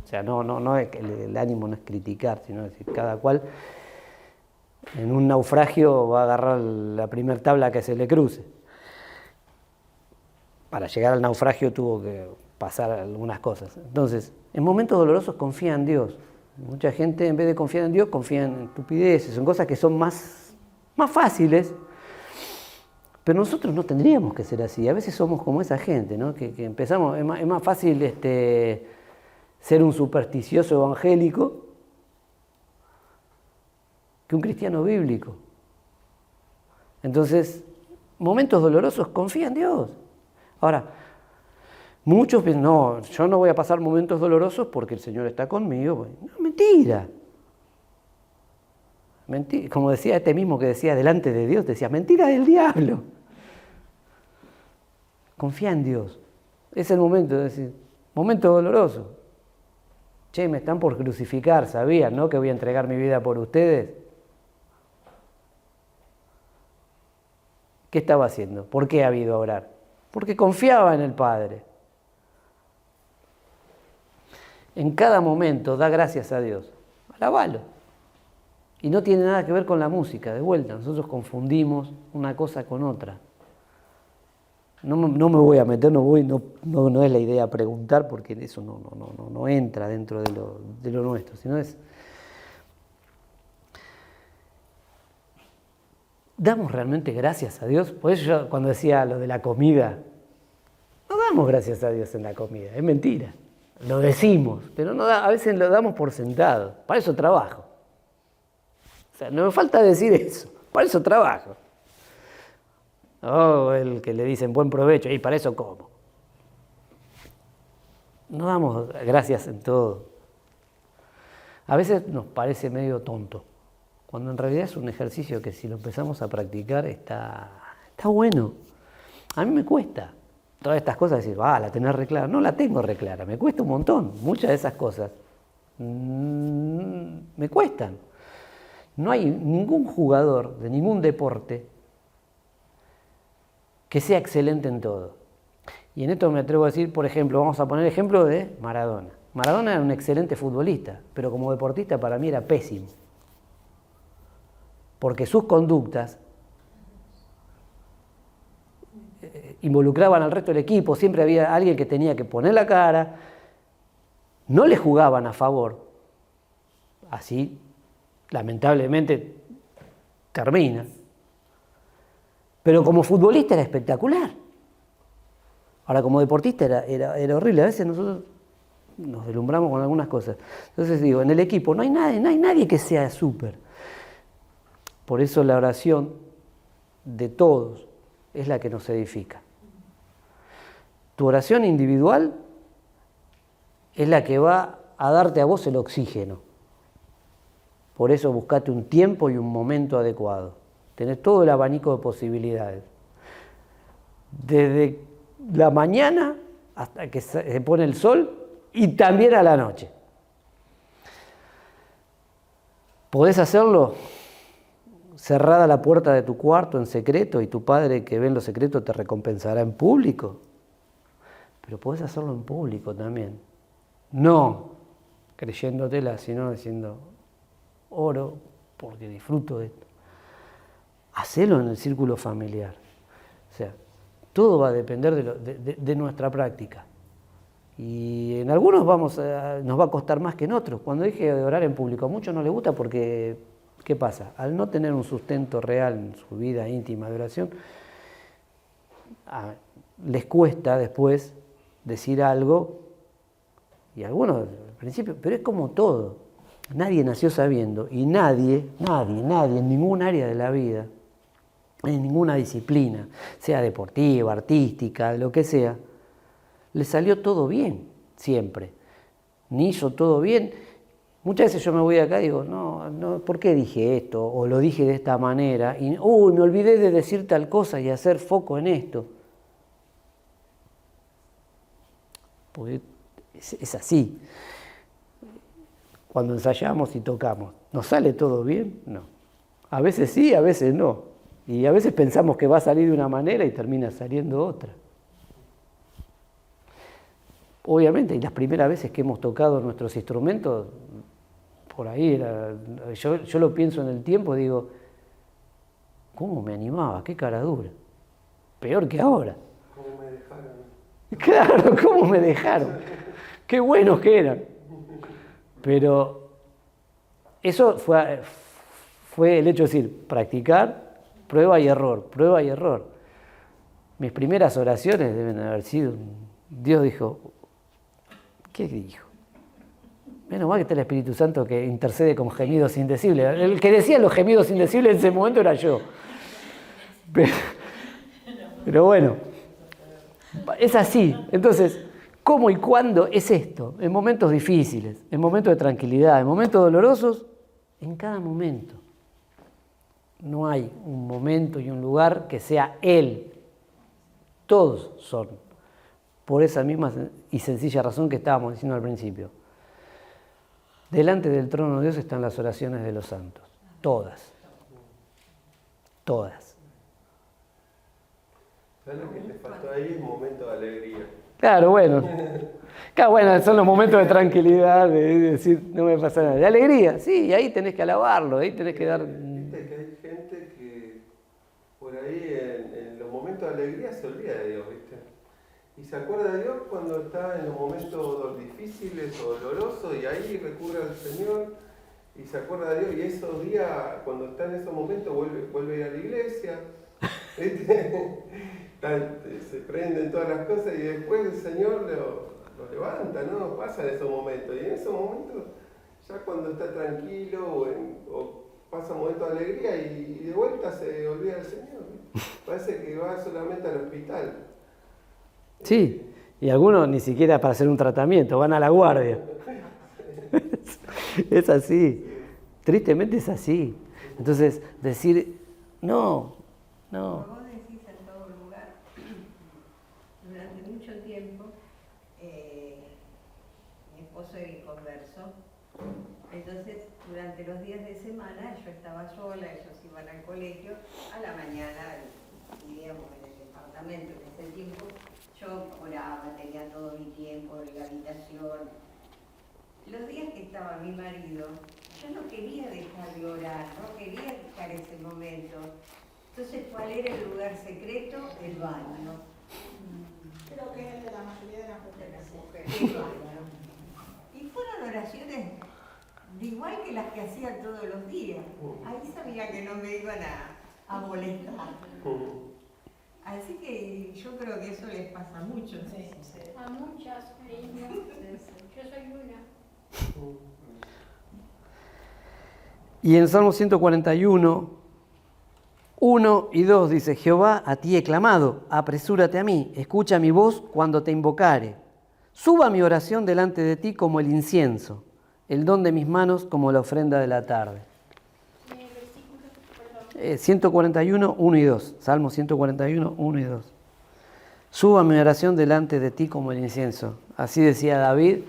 O sea, no es que el ánimo no es criticar, sino decir, cada cual en un naufragio va a agarrar la primera tabla que se le cruce. Para llegar al naufragio tuvo que pasar algunas cosas. Entonces, en momentos dolorosos confía en Dios. Mucha gente, en vez de confiar en Dios, confía en estupideces, son cosas que son más fáciles, pero nosotros no tendríamos que ser así. A veces somos como esa gente, ¿no? Que empezamos, es más fácil ser un supersticioso evangélico que un cristiano bíblico. Entonces, momentos dolorosos, confía en Dios. Ahora, muchos piensan, no, yo no voy a pasar momentos dolorosos porque el Señor está conmigo. No, mentira. Mentira. Como decía este mismo que decía delante de Dios, decía, mentira del diablo. Confía en Dios. Es el momento de decir, momento doloroso. Che, me están por crucificar, ¿sabían, no? Que voy a entregar mi vida por ustedes. ¿Qué estaba haciendo? ¿Por qué ha habido a orar? Porque confiaba en el Padre. En cada momento da gracias a Dios. Alabalo. Y no tiene nada que ver con la música, de vuelta. Nosotros confundimos una cosa con otra. No me voy a meter, no es la idea preguntar porque eso no entra dentro de lo nuestro, sino es... ¿Damos realmente gracias a Dios? Por eso yo cuando decía lo de la comida, no damos gracias a Dios en la comida, es mentira. Lo decimos, pero a veces lo damos por sentado. Para eso trabajo. O sea, no me falta decir eso, para eso trabajo. El que le dicen buen provecho, y para eso como. No damos gracias en todo. A veces nos parece medio tonto, cuando en realidad es un ejercicio que si lo empezamos a practicar está bueno. A mí me cuesta todas estas cosas, decir, la tenés reclara. No la tengo reclara, me cuesta un montón. Muchas de esas cosas me cuestan. No hay ningún jugador de ningún deporte que sea excelente en todo. Y en esto me atrevo a decir, por ejemplo, vamos a poner el ejemplo de Maradona. Maradona era un excelente futbolista, pero como deportista para mí era pésimo. Porque sus conductas involucraban al resto del equipo, siempre había alguien que tenía que poner la cara, no le jugaban a favor, así lamentablemente termina. Pero como futbolista era espectacular. Ahora, como deportista era horrible. A veces nosotros nos deslumbramos con algunas cosas. Entonces digo, en el equipo no hay nadie que sea súper. Por eso la oración de todos es la que nos edifica. Tu oración individual es la que va a darte a vos el oxígeno. Por eso buscate un tiempo y un momento adecuado. Tenés todo el abanico de posibilidades. Desde la mañana hasta que se pone el sol y también a la noche. ¿Podés hacerlo? Cerrada la puerta de tu cuarto en secreto y tu Padre que ve en lo secreto te recompensará en público. Pero podés hacerlo en público también. No creyéndotela, sino diciendo, oro porque disfruto de esto. Hacelo en el círculo familiar. O sea, todo va a depender de nuestra práctica. Y en algunos nos va a costar más que en otros. Cuando dije de orar en público, a muchos no les gusta porque, ¿qué pasa? Al no tener un sustento real en su vida íntima de oración, les cuesta después decir algo, y algunos al principio, pero es como todo. Nadie nació sabiendo, y nadie, en ningún área de la vida, en ninguna disciplina, sea deportiva, artística, lo que sea, le salió todo bien, siempre. Ni hizo todo bien. Muchas veces yo me voy acá y digo, no, ¿por qué dije esto? O lo dije de esta manera. Y, me olvidé de decir tal cosa y hacer foco en esto. Porque es así. Cuando ensayamos y tocamos, ¿nos sale todo bien? No. A veces sí, a veces no. Y a veces pensamos que va a salir de una manera y termina saliendo otra. Obviamente, y las primeras veces que hemos tocado nuestros instrumentos, por ahí yo lo pienso en el tiempo y digo, ¿cómo me animaba? ¡Qué cara dura! Peor que ahora. ¿Cómo me dejaron? Claro, ¿cómo me dejaron? ¡Qué buenos que eran! Pero eso fue el hecho de decir, practicar, prueba y error, prueba y error. Mis primeras oraciones deben haber sido, Dios dijo, ¿qué dijo? Menos mal que está el Espíritu Santo que intercede con gemidos indecibles. El que decía los gemidos indecibles en ese momento era yo. Pero bueno, es así. Entonces, ¿cómo y cuándo es esto? En momentos difíciles, en momentos de tranquilidad, en momentos dolorosos, en cada momento. No hay un momento y un lugar que sea Él. Todos son. Por esa misma y sencilla razón que estábamos diciendo al principio. Delante del trono de Dios están las oraciones de los santos. Todas. Todas. ¿Sabes lo que te faltó ahí? El momento de alegría. Claro, bueno. Claro, bueno, son los momentos de tranquilidad, de decir, no me pasa nada. De alegría, sí, y ahí tenés que alabarlo, ahí tenés que dar... Viste que hay gente que por ahí en los momentos de alegría se olvida de Dios, ¿viste? Y se acuerda de Dios cuando está en los momentos difíciles o dolorosos y ahí recurre al Señor y se acuerda de Dios y esos días, cuando está en esos momentos, vuelve a ir a la iglesia, ¿viste? Se prenden todas las cosas y después el Señor lo levanta, ¿no? Pasan esos momentos y en esos momentos, ya cuando está tranquilo o pasa momentos de alegría y de vuelta se olvida del Señor, ¿no? Parece que va solamente al hospital. Sí, y algunos ni siquiera para hacer un tratamiento, van a la guardia. Es así, tristemente es así. Entonces, decir, no. Como vos decís en todo lugar, durante mucho tiempo, mi esposo era inconverso, entonces durante los días de semana yo estaba sola, ellos iban al colegio, a la mañana vivíamos en el departamento en ese tiempo, yo oraba, tenía todo mi tiempo en la habitación. Los días que estaba mi marido, yo no quería dejar de orar, no quería dejar ese momento. Entonces, ¿cuál era el lugar secreto? El baño. Creo que es el de la mayoría de las mujeres. Sí, claro. Y fueron oraciones de igual que las que hacía todos los días. Ahí sabía que no me iban a molestar. Así que yo creo que eso les pasa mucho. Sí, sí. A muchas, cariño. Yo soy una. Y en Salmo 141, 1 y 2 dice: Jehová, a ti he clamado, apresúrate a mí, escucha mi voz cuando te invocare. Suba mi oración delante de ti como el incienso, el don de mis manos como la ofrenda de la tarde. Versículo, perdón. 141, 1 y 2. Salmo 141, 1 y 2. Suba mi oración delante de ti como el incienso. Así decía David,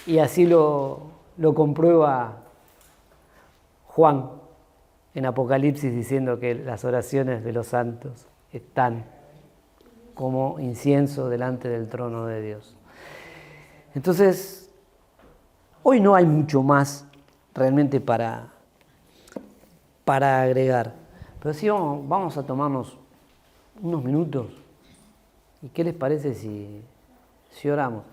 y así lo comprueba Juan en Apocalipsis, diciendo que las oraciones de los santos están como incienso delante del trono de Dios. Entonces, hoy no hay mucho más realmente para agregar, pero sí vamos a tomarnos unos minutos. ¿Y qué les parece si oramos?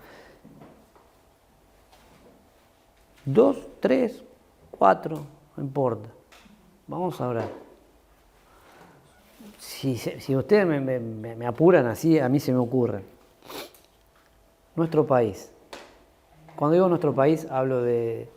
2, 3, 4, no importa. Vamos a orar. Si ustedes me apuran así, a mí se me ocurre. Nuestro país. Cuando digo nuestro país, hablo de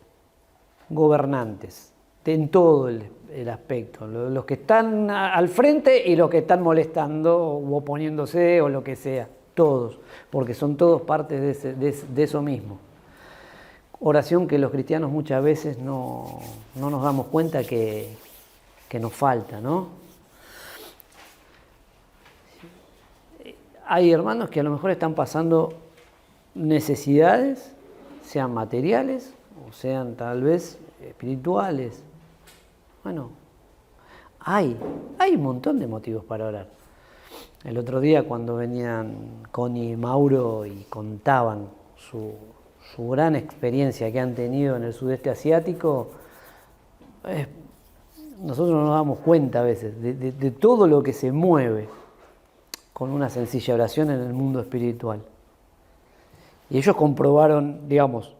gobernantes, en todo el aspecto. Los que están al frente y los que están molestando o oponiéndose o lo que sea. Todos, porque son todos partes de eso mismo. Oración que los cristianos muchas veces no nos damos cuenta que nos falta, ¿no? Hay hermanos que a lo mejor están pasando necesidades, sean materiales o sean tal vez espirituales. Bueno, hay un montón de motivos para orar. El otro día cuando venían Connie y Mauro y contaban su gran experiencia que han tenido en el sudeste asiático, nosotros no nos damos cuenta a veces de todo lo que se mueve con una sencilla oración en el mundo espiritual. Y ellos comprobaron, digamos,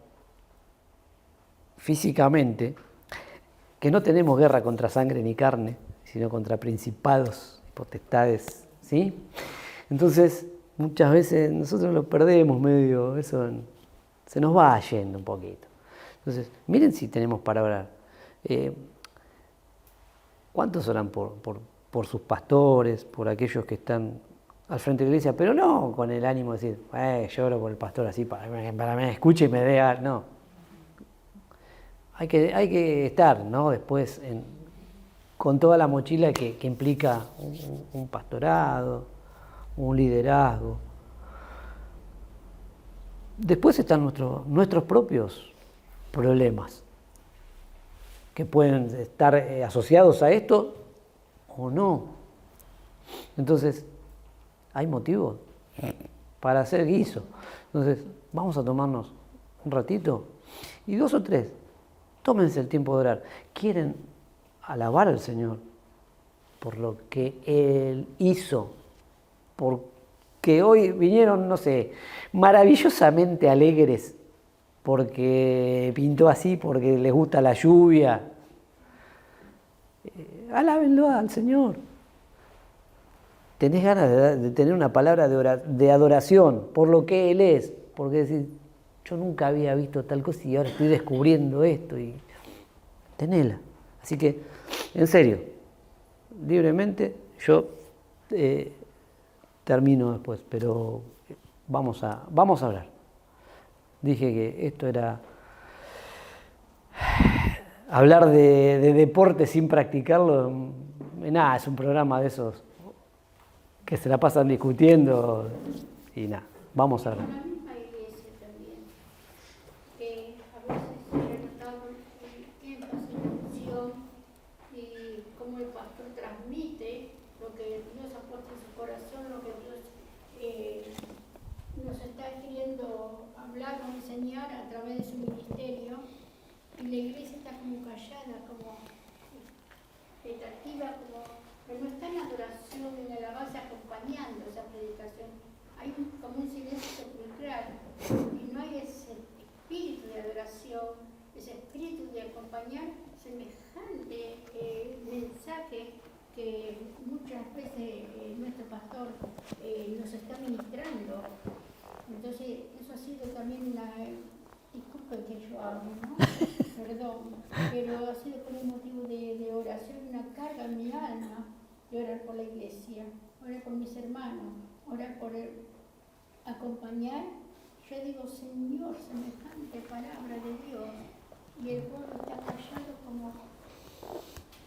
físicamente, que no tenemos guerra contra sangre ni carne, sino contra principados y potestades, ¿sí? Entonces, muchas veces nosotros lo perdemos medio, eso se nos va yendo un poquito. Entonces, miren si tenemos para orar. ¿Cuántos oran por sus pastores, por aquellos que están al frente de la iglesia? Pero no con el ánimo de decir, yo oro por el pastor así para que me escuche y me dé... No. Hay que estar, ¿no? Después con toda la mochila que implica un pastorado, un liderazgo. Después están nuestros propios problemas, que pueden estar asociados a esto o no. Entonces, hay motivos para hacer guiso. Entonces, vamos a tomarnos un ratito y 2 o 3. Tómense el tiempo de orar. ¿Quieren alabar al Señor por lo que Él hizo? Porque hoy vinieron, no sé, maravillosamente alegres porque pintó así, porque les gusta la lluvia. Alábenlo al Señor. Tenés ganas de tener una palabra de adoración por lo que Él es, porque decís, yo nunca había visto tal cosa y ahora estoy descubriendo esto y tenela. Así que, en serio, libremente, yo termino después, pero vamos a hablar. Dije que esto era hablar de deporte sin practicarlo. Nada, es un programa de esos que se la pasan discutiendo y nada, vamos a hablar. En la misma iglesia también, a veces se ha notado el énfasis, la unción y cómo el pastor transmite lo que Dios ha puesto en su corazón, lo que Dios nos está queriendo hablar o enseñar a través de su ministerio, y la iglesia está como callada, como expectativa, como pero no está en adoración, en alabanza, acompañando esa predicación. Hay como un silencio sepulcral y no hay ese espíritu de adoración, ese espíritu de acompañar semejante mensaje que muchas veces nuestro pastor nos está ministrando. Entonces, eso ha sido también una... Disculpe que yo hable, ¿no? Perdón, pero ha sido por un motivo de oración, una carga en mi alma de orar por la iglesia, orar por mis hermanos, orar por acompañar. Yo digo, Señor, semejante palabra de Dios, y el pueblo está callado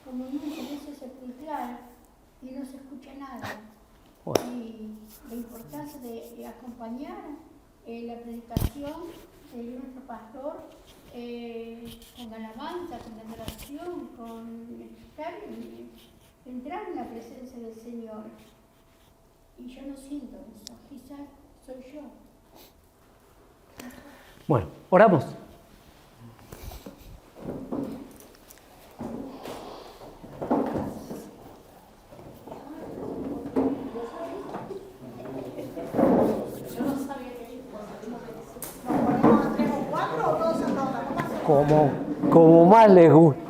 como en un silencio sepulcral y no se escucha nada. Bueno. Y la importancia de acompañar la predicación de nuestro pastor con alabanza, con adoración, con entrar en la presencia del Señor. Y yo no siento eso, quizás soy yo. Bueno, oramos. Como más les gusta.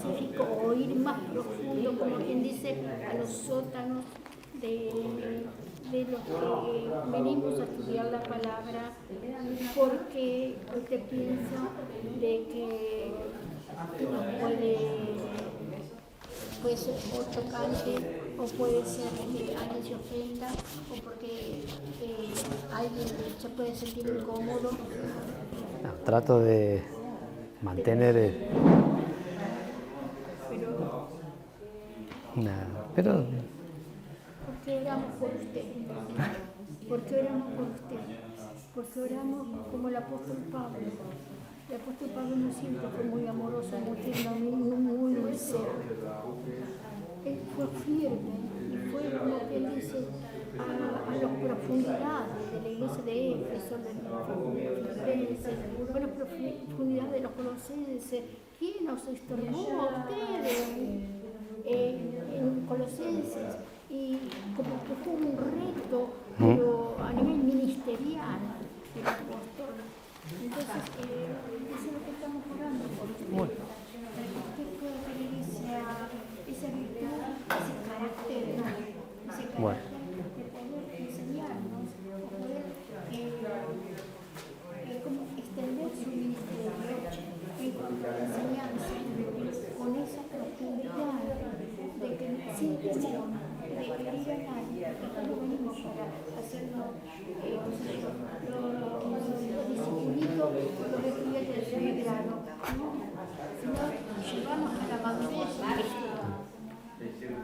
específico o ir más profundo, como quien dice, a los sótanos de los que venimos a estudiar la palabra, porque usted piensa de que puede ser o tocante, o puede ser que alguien se ofenda, o porque alguien se puede sentir incómodo. No, trato de mantener pero ¿Por qué oramos por usted? ¿Por qué oramos por usted? Porque oramos como el apóstol Pablo. El apóstol Pablo no siempre fue muy amoroso, muy tierno, muy sincero. Él fue firme y fue, como que él dice, a las profundidades de la iglesia de Éfeso, de las profundidades de los colosenses. ¿Quién nos extornó a ustedes en Colosenses? Y como que fue un reto, pero a nivel ministerial del apóstol. Entonces, eso es lo que estamos orando por usted. Para que usted pueda tener esa virtud, ese carácter, de poder enseñarnos, o poder como extender su ministerio en cuanto a la enseñanza, con esa profundidad de que sin temor, de querer a nadie, porque no venimos para hacernos los discipulitos, los estudiantes de primer grado, sino llevarnos a la madurez de Cristo.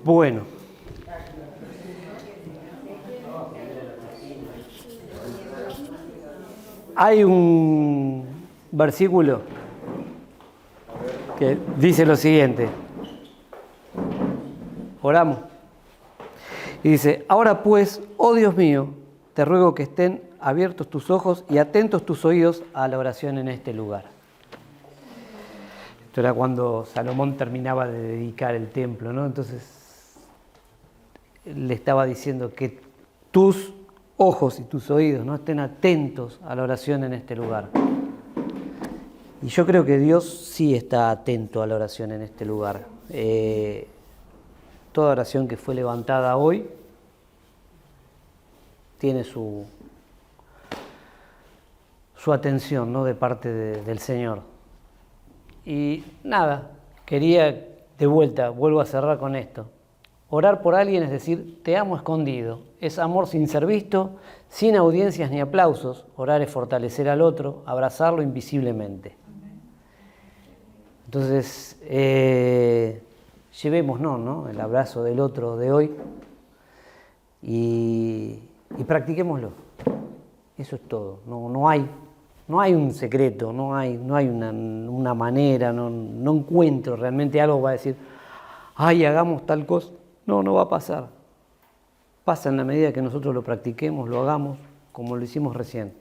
Bueno, hay un versículo que dice lo siguiente. Oramos. Y dice: ahora pues, oh Dios mío, te ruego que estén abiertos tus ojos y atentos tus oídos a la oración en este lugar. Esto era cuando Salomón terminaba de dedicar el templo, ¿no? Entonces le estaba diciendo que tus ojos y tus oídos, ¿no?, estén atentos a la oración en este lugar. Y yo creo que Dios sí está atento a la oración en este lugar. Toda oración que fue levantada hoy tiene su atención, ¿no?, de parte del Señor. Y nada, quería de vuelta, vuelvo a cerrar con esto. Orar por alguien es decir, te amo escondido. Es amor sin ser visto, sin audiencias ni aplausos. Orar es fortalecer al otro, abrazarlo invisiblemente. Entonces, llevémonos, ¿no?, el abrazo del otro de hoy y practiquémoslo. Eso es todo. No hay un secreto, no hay una manera, no encuentro realmente algo que va a decir, ay, hagamos tal cosa. No va a pasar. Pasa en la medida que nosotros lo practiquemos, lo hagamos como lo hicimos recién.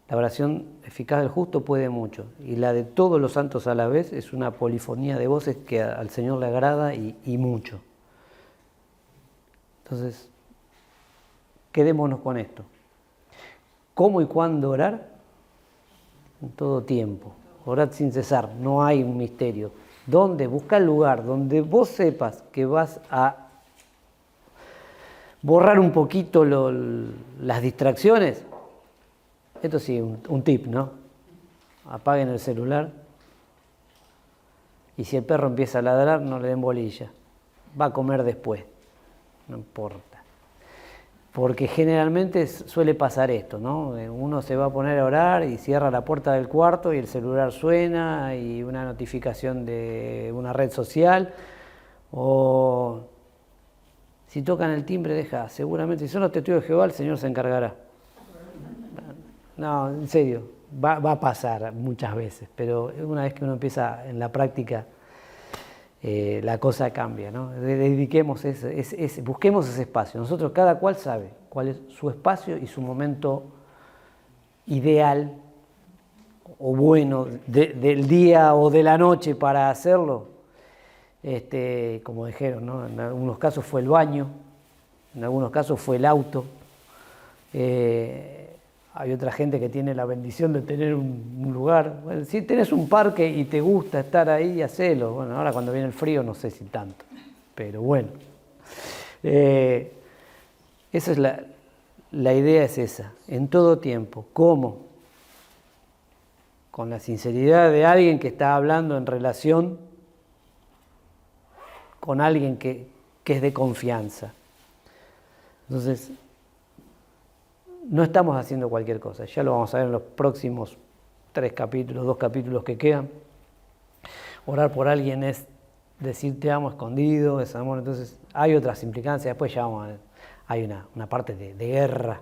La oración eficaz del justo puede mucho, y la de todos los santos a la vez es una polifonía de voces que al Señor le agrada y mucho. Entonces, quedémonos con esto. ¿Cómo y cuándo orar? En todo tiempo. Orad sin cesar, no hay un misterio. ¿Dónde? Busca el lugar donde vos sepas que vas a borrar un poquito las distracciones. Esto sí, un tip, ¿no? Apaguen el celular y si el perro empieza a ladrar, no le den bolilla. Va a comer después, no importa. Porque generalmente suele pasar esto, ¿no? Uno se va a poner a orar y cierra la puerta del cuarto y el celular suena y una notificación de una red social, o si tocan el timbre, deja, seguramente, si son los testigos de Jehová, el Señor se encargará. No, en serio, va a pasar muchas veces, pero una vez que uno empieza en la práctica, la cosa cambia, ¿no? Dediquemos busquemos ese espacio. Nosotros, cada cual sabe cuál es su espacio y su momento ideal o bueno del día o de la noche para hacerlo, como dijeron, ¿no? En algunos casos fue el baño, en algunos casos fue el auto. Hay otra gente que tiene la bendición de tener un lugar. Bueno, si tenés un parque y te gusta estar ahí, hacelo. Bueno, ahora cuando viene el frío no sé si tanto, pero bueno. Esa es la idea es esa, en todo tiempo. ¿Cómo? Con la sinceridad de alguien que está hablando en relación con alguien que es de confianza. Entonces, no estamos haciendo cualquier cosa, ya lo vamos a ver en los próximos 2 capítulos que quedan. Orar por alguien es decir te amo escondido, es amor. Entonces hay otras implicancias, después ya vamos a ver, hay una parte de guerra,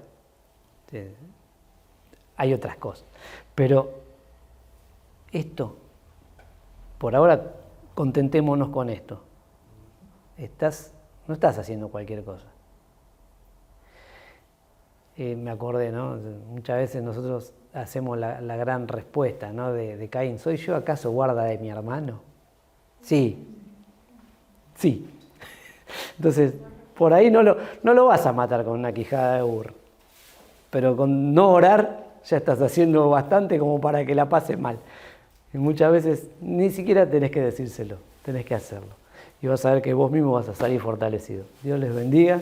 hay otras cosas. Pero esto, por ahora contentémonos con esto. No estás haciendo cualquier cosa. Me acordé, ¿no? Muchas veces nosotros hacemos la gran respuesta, ¿no? de Caín. ¿Soy yo acaso guarda de mi hermano? Sí. Entonces, por ahí no lo vas a matar con una quijada de burro. Pero con no orar ya estás haciendo bastante como para que la pase mal. Y muchas veces ni siquiera tenés que decírselo, tenés que hacerlo. Y vas a ver que vos mismo vas a salir fortalecido. Dios les bendiga.